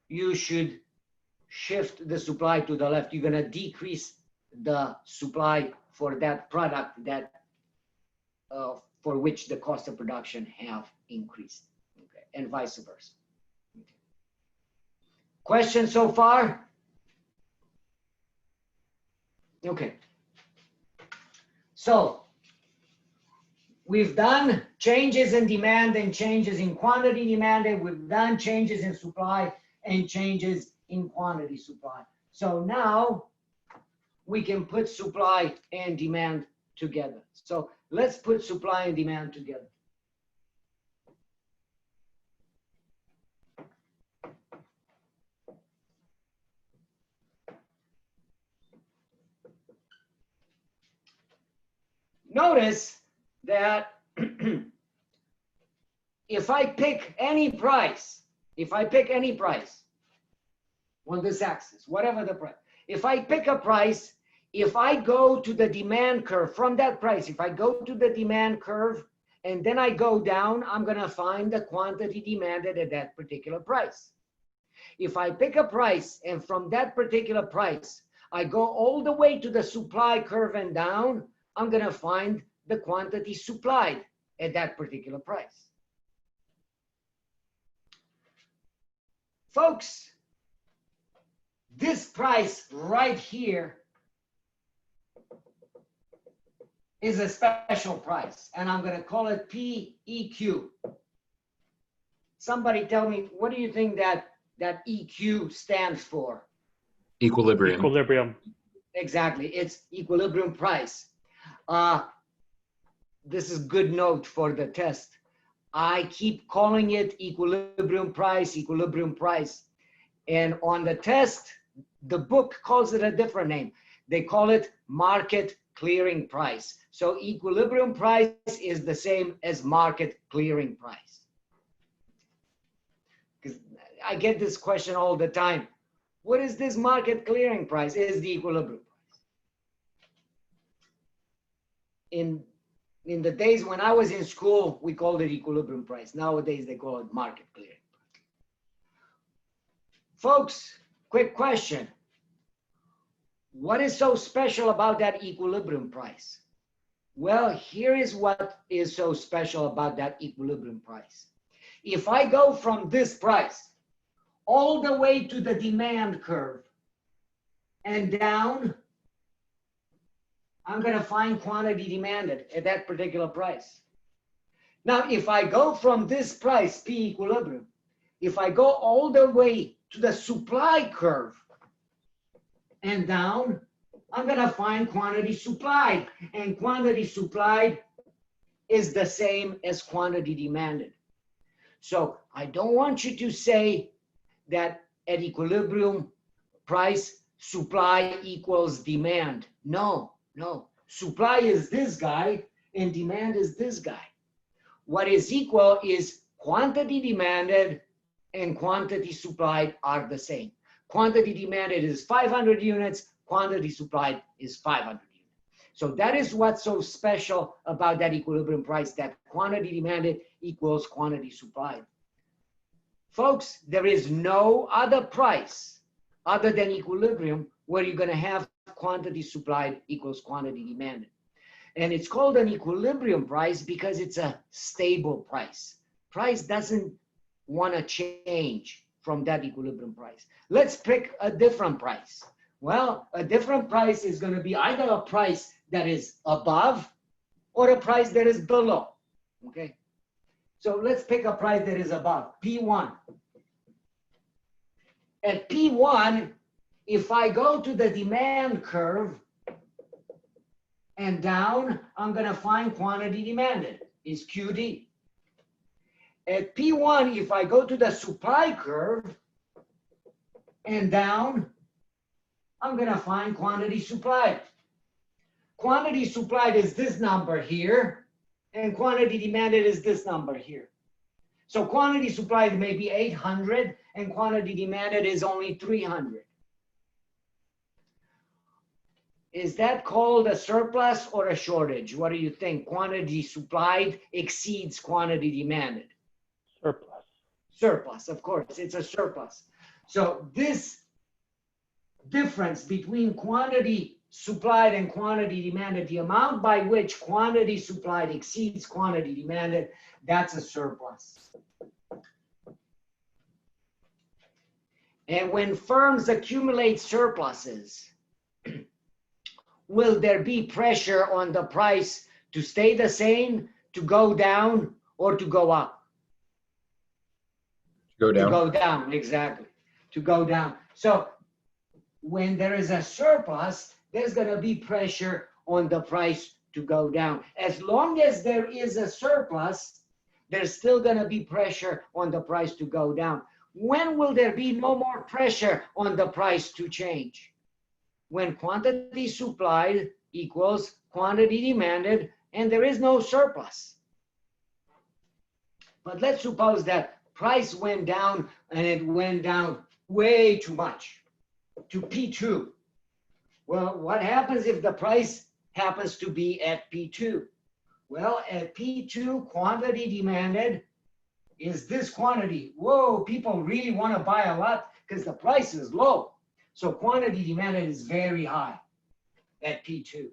you should shift the supply to the left. You're going to decrease the supply for that product that for which the cost of production have increased, okay, and vice versa. Okay. Questions so far? Okay. So we've done changes in demand and changes in quantity demanded. We've done changes in supply and changes in quantity supply. So now we can put supply and demand together. So let's put supply and demand together. Notice that if I pick any price on this axis, whatever the price, if I pick a price, if I go to the demand curve from that price, if I go to the demand curve and then I go down, I'm going to find the quantity demanded at that particular price. If I pick a price and from that particular price, I go all the way to the supply curve and down, I'm going to find the quantity supplied at that particular price. Folks, this price right here is a special price, and I'm going to call it PEQ. Somebody tell me, what do you think that EQ stands for? Equilibrium. Equilibrium. Exactly, it's equilibrium price. This is good note for the test. I keep calling it equilibrium price. And on the test, the book calls it a different name. They call it market clearing price. So equilibrium price is the same as market clearing price. Because I get this question all the time. What is this market clearing price? Is the equilibrium price. In the days when I was in school, we called it equilibrium price. Nowadays, they call it market clearing price. Folks, quick question. What is so special about that equilibrium price? Well, here is what is so special about that equilibrium price. If I go from this price all the way to the demand curve and down, I'm going to find quantity demanded at that particular price. Now, if I go from this price, P equilibrium, if I go all the way to the supply curve and down, I'm going to find quantity supplied. And quantity supplied is the same as quantity demanded. So I don't want you to say that at equilibrium price, supply equals demand. No, no. Supply is this guy and demand is this guy. What is equal is quantity demanded and quantity supplied are the same. Quantity demanded is 500 units, quantity supplied is 500 units. So that is what's so special about that equilibrium price, that quantity demanded equals quantity supplied. Folks, there is no other price other than equilibrium where you're going to have quantity supplied equals quantity demanded. And it's called an equilibrium price because it's a stable price. Price doesn't want to change from that equilibrium price. Let's pick a different price. Well, a different price is going to be either a price that is above or a price that is below. Okay? So let's pick a price that is above, P1. At P1, if I go to the demand curve and down, I'm going to find quantity demanded is QD. At P1, if I go to the supply curve and down, I'm going to find quantity supplied. Quantity supplied is this number here, and quantity demanded is this number here. So quantity supplied may be 800, and quantity demanded is only 300. Is that called a surplus or a shortage? What do you think? Quantity supplied exceeds quantity demanded. Surplus. Surplus, of course, it's a surplus. So this difference between quantity supplied and quantity demanded, the amount by which quantity supplied exceeds quantity demanded, that's a surplus. And when firms accumulate surpluses, will there be pressure on the price to stay the same, to go down, or to go up? Go down. To go down, exactly. To go down. So when there is a surplus, there's going to be pressure on the price to go down. As long as there is a surplus, there's still going to be pressure on the price to go down. When will there be no more pressure on the price to change? When quantity supplied equals quantity demanded and there is no surplus. But let's suppose that price went down and it went down way too much to P2. Well, what happens if the price happens to be at P2? Well, at P2, quantity demanded is this quantity. Whoa, people really want to buy a lot because the price is low. So quantity demanded is very high at P2.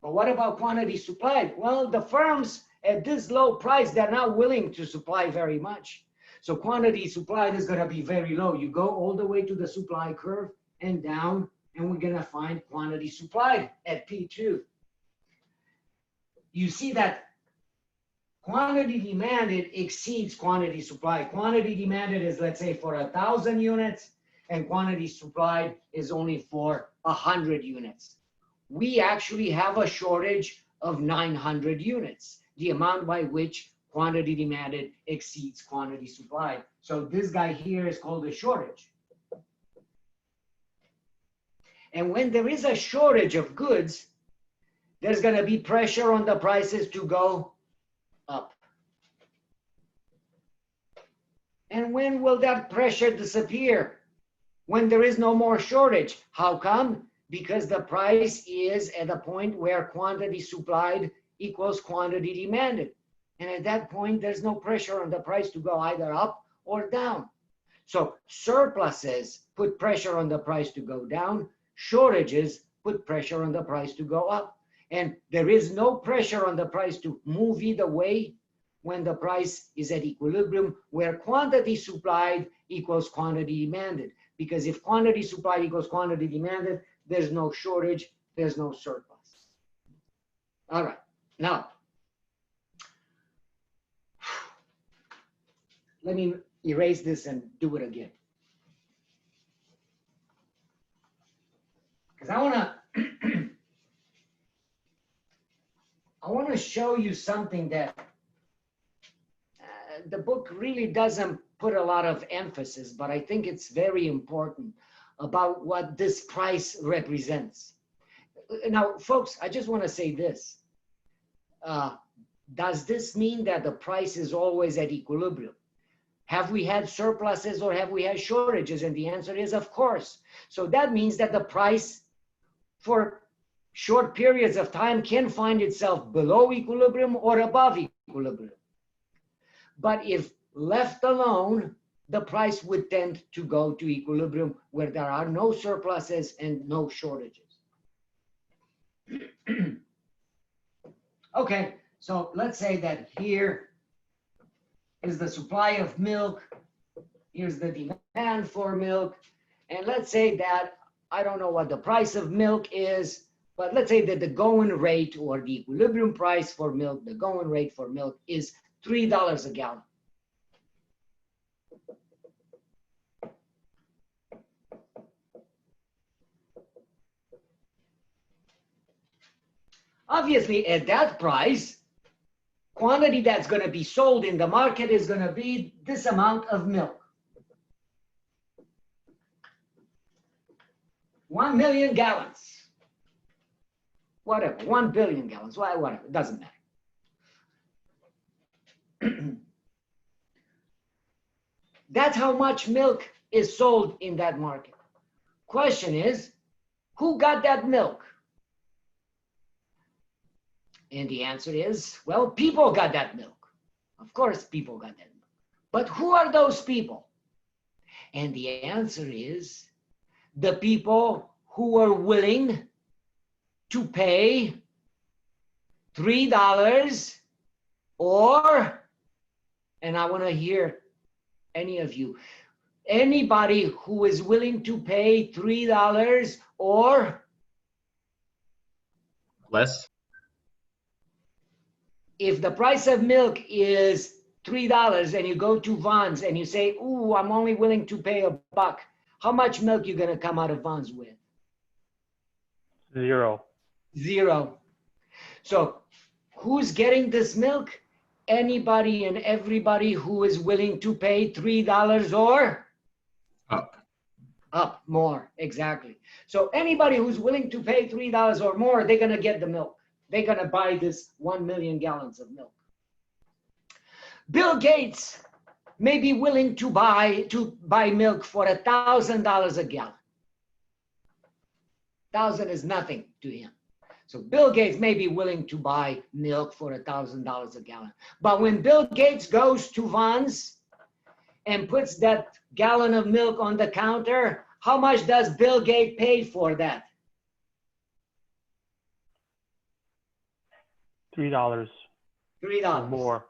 But what about quantity supplied? Well, the firms at this low price, they're not willing to supply very much. So quantity supplied is going to be very low. You go all the way to the supply curve and down, and we're going to find quantity supplied at P2. You see that quantity demanded exceeds quantity supplied. Quantity demanded is, let's say, for 1,000 units, and quantity supplied is only for 100 units. We actually have a shortage of 900 units, the amount by which quantity demanded exceeds quantity supplied. So this guy here is called a shortage. And when there is a shortage of goods, there's going to be pressure on the prices to go up. And when will that pressure disappear? When there is no more shortage. How come? Because the price is at a point where quantity supplied equals quantity demanded. And at that point, there's no pressure on the price to go either up or down. So surpluses put pressure on the price to go down. shortages put pressure on the price to go up. And there is no pressure on the price to move either way when the price is at equilibrium, where quantity supplied equals quantity demanded. Because if quantity supplied equals quantity demanded, there's no shortage, there's no surplus. All right, now, let me erase this and do it again. Because I want to show you something that the book really doesn't put a lot of emphasis, but I think it's very important about what this price represents. Now, folks, I just want to say this. Does this mean that the price is always at equilibrium? Have we had surpluses or have we had shortages? And the answer is, of course. So that means that the price for short periods of time can find itself below equilibrium or above equilibrium. But if left alone, the price would tend to go to equilibrium where there are no surpluses and no shortages. Okay, so let's say that here is the supply of milk, here's the demand for milk, and let's say that, I don't know what the price of milk is, but let's say that the going rate or the equilibrium price for milk, the going rate for milk is $3 a gallon. Obviously, at that price, quantity that's going to be sold in the market is going to be this amount of milk. 1 million gallons. Whatever, 1 billion gallons, whatever, it doesn't matter. That's how much milk is sold in that market. Question is, who got that milk? And the answer is, well, people got that milk. Of course, people got that milk. But who are those people? And the answer is the people who are willing to pay $3 or, and I want to hear any of you, anybody who is willing to pay $3 or Less. If the price of milk is $3 and you go to Vons and you say, ooh, I'm only willing to pay $1, how much milk you going to come out of Vons with? 0. 0. So who's getting this milk? Anybody and everybody who is willing to pay $3 or? Up. Up, more, exactly. So anybody who's willing to pay $3 or more, they're going to get the milk. They're going to buy this 1 million gallons of milk. Bill Gates may be willing to buy milk for $1,000 a gallon. 1,000 is nothing to him. So Bill Gates may be willing to buy milk for $1,000 a gallon. But when Bill Gates goes to Vons and puts that gallon of milk on the counter, how much does Bill Gates pay for that? $3. $3 Or more.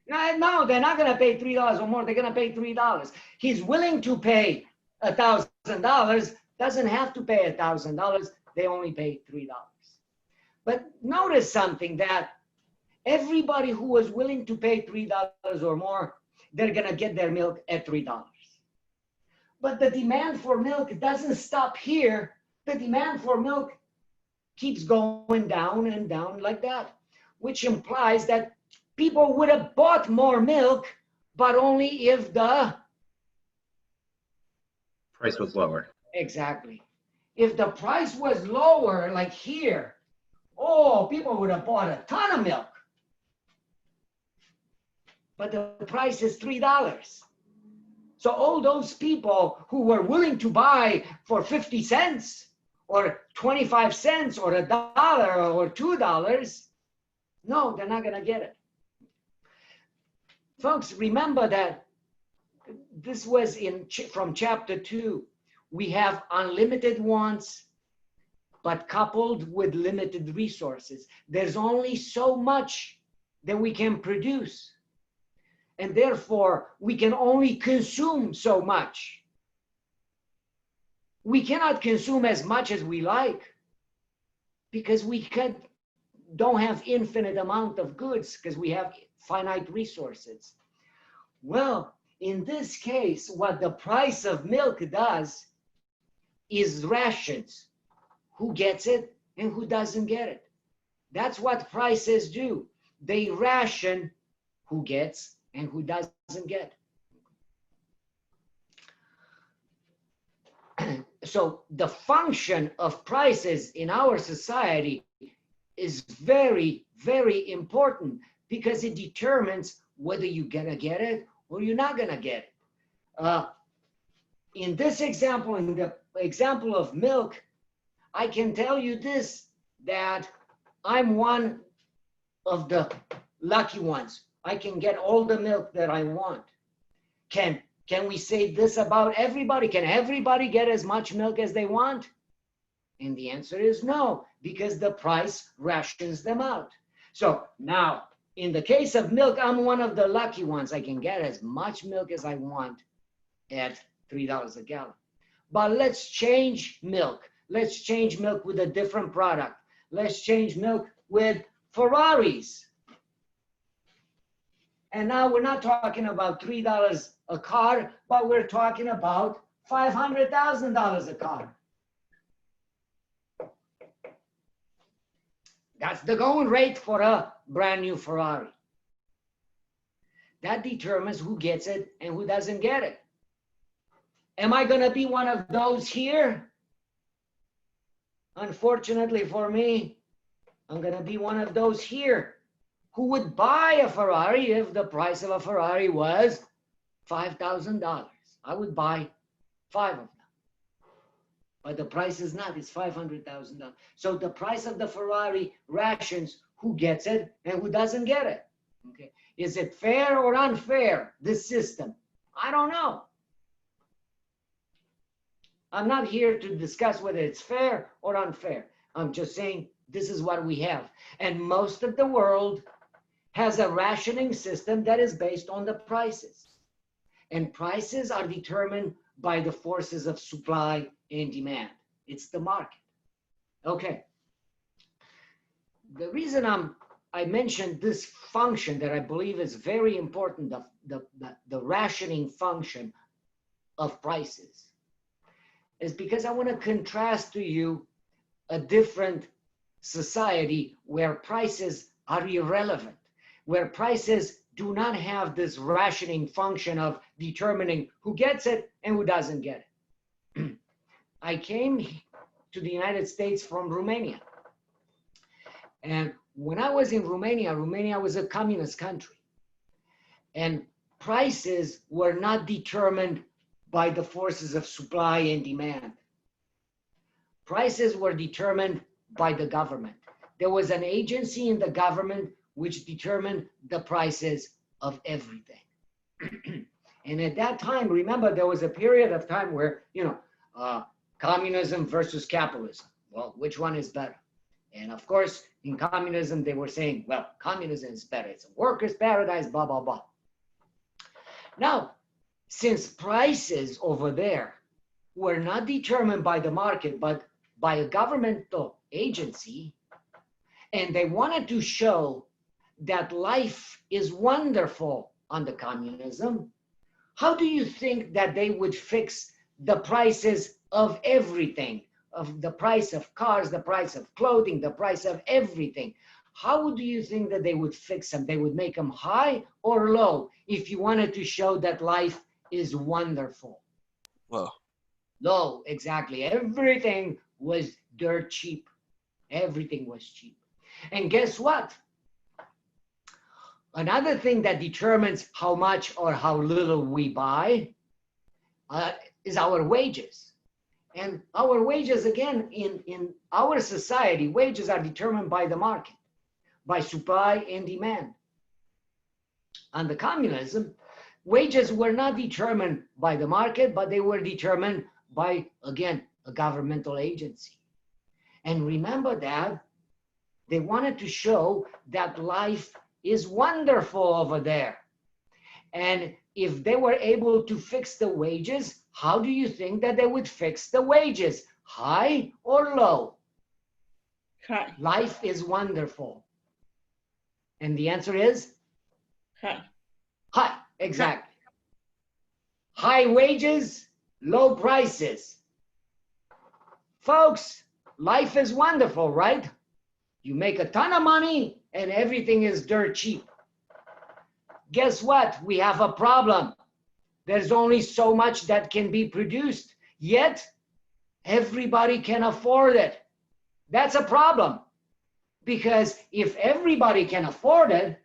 No, they're not going to pay $3 or more. They're going to pay $3. He's willing to pay $1,000. Doesn't have to pay $1,000. They only pay $3. But notice something, that everybody who was willing to pay $3 or more, they're going to get their milk at $3. But the demand for milk doesn't stop here. The demand for milk keeps going down and down like that, which implies that people would have bought more milk, but only if the Price was lower. Exactly. If the price was lower, like here, oh, people would have bought a ton of milk. But the price is $3. So all those people who were willing to buy for 50 cents or 25 cents or $1 or $2, no, they're not going to get it. Folks, remember that this was from chapter 2. We have unlimited wants but coupled with limited resources. There's only so much that we can produce. And therefore, we can only consume so much. We cannot consume as much as we like because we don't have infinite amount of goods because we have finite resources. Well, in this case, what the price of milk does is rations. Who gets it and who doesn't get it. That's what prices do. They ration who gets and who doesn't get. So the function of prices in our society is very, very important because it determines whether you're gonna get it or you're not gonna get it. In this example, in the example of milk, I can tell you this, that I'm one of the lucky ones. I can get all the milk that I want. Can we say this about everybody? Can everybody get as much milk as they want? And the answer is no, because the price rations them out. So now, in the case of milk, I'm one of the lucky ones. I can get as much milk as I want at $3 a gallon. But let's change milk. Let's change milk with a different product. Let's change milk with Ferraris. And now we're not talking about $3 a car, but we're talking about $500,000 a car. That's the going rate for a brand new Ferrari. That determines who gets it and who doesn't get it. Am I going to be one of those here? Unfortunately for me, I'm going to be one of those here who would buy a Ferrari if the price of a Ferrari was $5,000. I would buy 5 of them. But the price is not, it's $500,000. So the price of the Ferrari rations who gets it and who doesn't get it. Okay. Is it fair or unfair, this system? I don't know. I'm not here to discuss whether it's fair or unfair. I'm just saying this is what we have. And most of the world has a rationing system that is based on the prices. And prices are determined by the forces of supply and demand. It's the market. Okay. The reason I mentioned this function that I believe is very important, the rationing function of prices, is because I want to contrast to you a different society where prices are irrelevant, where prices do not have this rationing function of determining who gets it and who doesn't get it. I came to the United States from Romania. And when I was in Romania, Romania was a communist country. And prices were not determined by the forces of supply and demand. Prices were determined by the government. There was an agency in the government which determined the prices of everything. And at that time, remember, there was a period of time where, communism versus capitalism. Well, which one is better? And of course, in communism, they were saying, well, communism is better. It's a workers' paradise, blah, blah, blah. Now, since prices over there were not determined by the market, but by a governmental agency, and they wanted to show that life is wonderful under communism, how do you think that they would fix the prices of everything, of the price of cars, the price of clothing, the price of everything? How do you think that they would fix them? They would make them high or low if you wanted to show that life is wonderful? Low. Low, exactly. Everything was dirt cheap. Everything was cheap. And guess what? Another thing that determines how much or how little we buy is our wages. And our wages, again, in our society, wages are determined by the market, by supply and demand. Under communism, wages were not determined by the market, but they were determined by, again, a governmental agency. And remember that they wanted to show that life is wonderful over there. And if they were able to fix the wages, how do you think that they would fix the wages? High or low? High. Life is wonderful. And the answer is? High. High, exactly. High wages, low prices. Folks, life is wonderful, right? You make a ton of money and everything is dirt cheap. Guess what? We have a problem. There's only so much that can be produced, yet everybody can afford it. That's a problem. Because if everybody can afford it,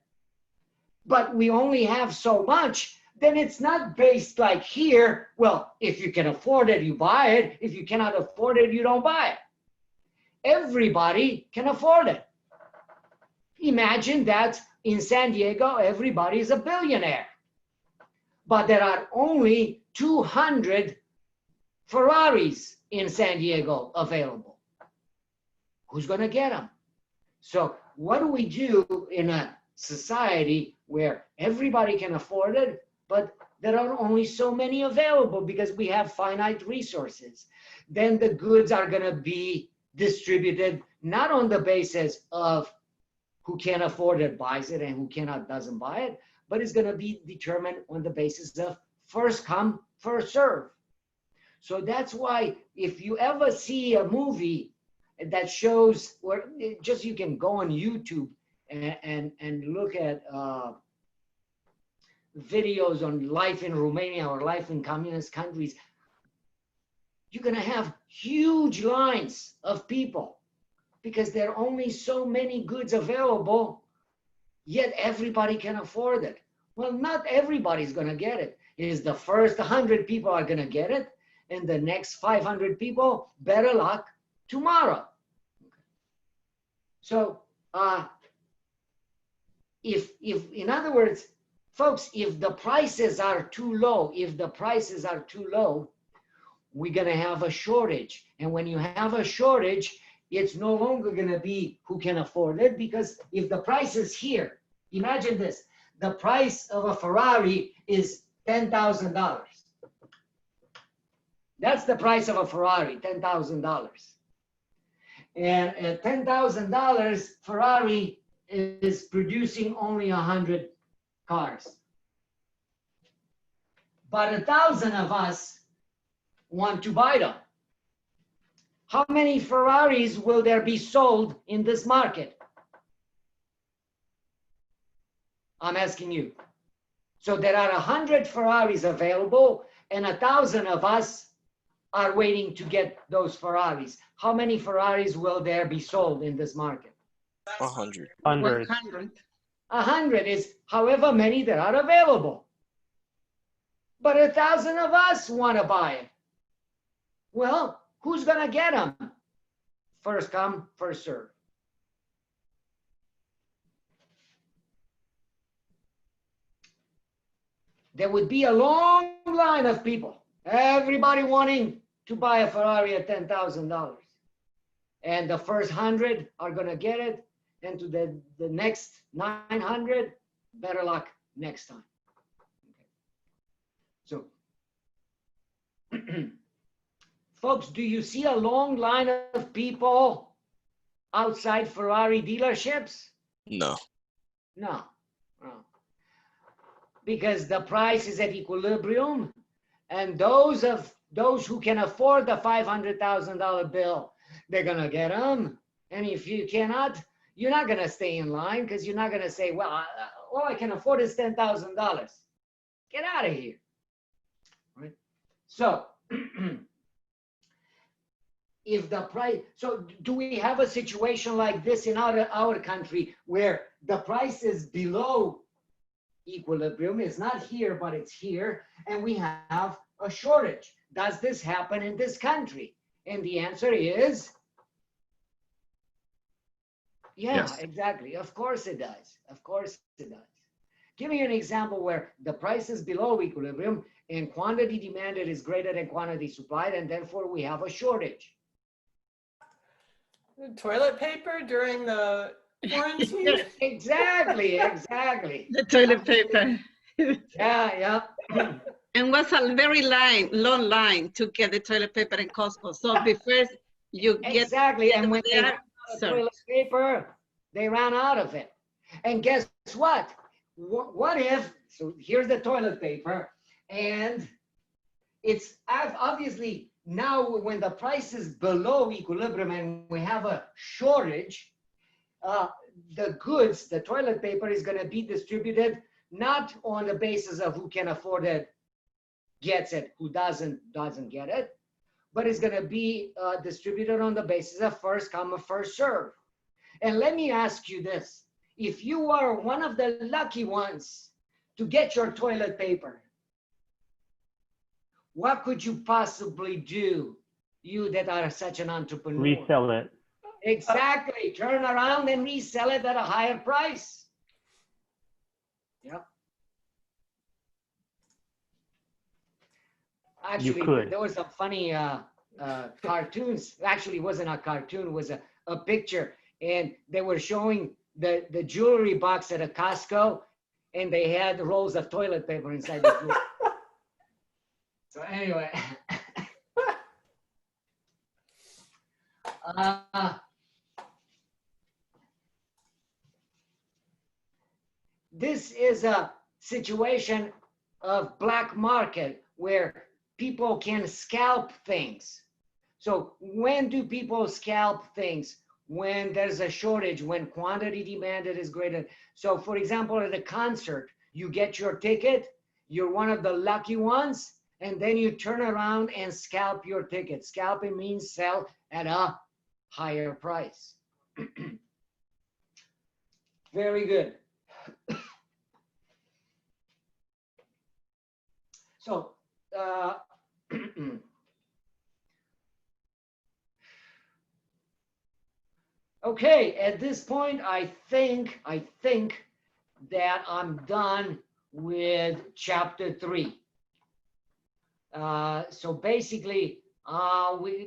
but we only have so much, then it's not based like here, well, if you can afford it, you buy it. If you cannot afford it, you don't buy it. Everybody can afford it. Imagine that in San Diego, everybody is a billionaire. But there are only 200 Ferraris in San Diego available. Who's going to get them? So what do we do in a society where everybody can afford it, but there are only so many available because we have finite resources? Then the goods are going to be distributed not on the basis of who can afford it buys it and who cannot doesn't buy it, but it's going to be determined on the basis of first come, first serve. So that's why if you ever see a movie that shows, or just you can go on YouTube and look at videos on life in Romania or life in communist countries, you're going to have huge lines of people because there are only so many goods available, yet everybody can afford it. Well, not everybody's going to get it. It is the first 100 people are going to get it, and the next 500 people, better luck tomorrow. So if in other words, folks, if the prices are too low, we're going to have a shortage. And when you have a shortage, it's no longer going to be who can afford it, because if the price is here, imagine this, the price of a Ferrari is $10,000. That's the price of a Ferrari, $10,000. And at $10,000, Ferrari is producing only 100 cars. But 1,000 of us want to buy them. How many Ferraris will there be sold in this market? I'm asking you. So there are 100 Ferraris available, and 1,000 of us are waiting to get those Ferraris. How many Ferraris will there be sold in this market? 100. 100. 100 is however many there are available. But 1,000 of us want to buy it. Well, who's going to get them? First come, first serve. There would be a long line of people, everybody wanting to buy a Ferrari at $10,000. And the first 100 are going to get it, and to the next 900, better luck next time. Okay. So, folks, do you see a long line of people outside Ferrari dealerships? No. No. Because the price is at equilibrium, and those who can afford the $500,000 bill, they're going to get them. And if you cannot, you're not going to stay in line, because you're not going to say, well, all I can afford is $10,000. Get out of here. Right? So, if the price, so do we have a situation like this in our country where the price is below equilibrium? It's not here, but it's here, and we have a shortage? Does this happen in this country? And the answer is yeah, Yes. Exactly. Of course it does. Of course it does. Give me an example where the price is below equilibrium and quantity demanded is greater than quantity supplied, and therefore we have a shortage. Toilet paper during the quarantine? Exactly, exactly. The toilet paper. Yeah, yeah. And was a very long line to get the toilet paper in Costco. So before you get Exactly. And when they there, ran out of sir. toilet paper, they ran out of it. And guess what? What if, so here's the toilet paper, and it's obviously now when the price is below equilibrium and we have a shortage, the goods, the toilet paper is going to be distributed not on the basis of who can afford it gets it, who doesn't get it, but it's going to be distributed on the basis of first come, first serve. And let me ask you this. If you are one of the lucky ones to get your toilet paper, what could you possibly do, you that are such an entrepreneur? Resell it. Exactly. Turn around and resell it at a higher price. Yep. Actually, could. there was a funny cartoons. Actually, it wasn't a cartoon. It was a picture. And they were showing the jewelry box at a Costco. And they had rolls of toilet paper inside the jewelry. So anyway. This is a situation of black market where people can scalp things. So when do people scalp things? When there's a shortage, when quantity demanded is greater. So for example, at a concert, you get your ticket, you're one of the lucky ones, and then you turn around and scalp your ticket. Scalping means sell at a higher price. Very good. So, okay, at this point, I think that I'm done with chapter 3. So basically,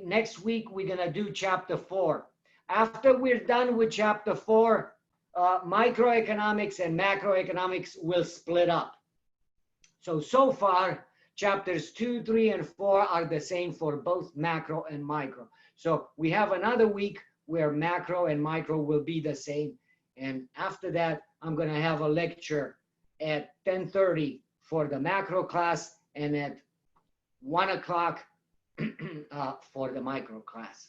next week, we're gonna do chapter 4. After we're done with chapter 4, microeconomics and macroeconomics will split up. So far, chapters 2, 3, and 4 are the same for both macro and micro. So we have another week where macro and micro will be the same. And after that, I'm going to have a lecture at 10:30 for the macro class and at 1 o'clock for the micro class.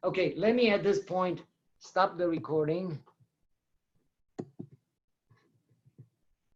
Okay, let me at this point stop the recording.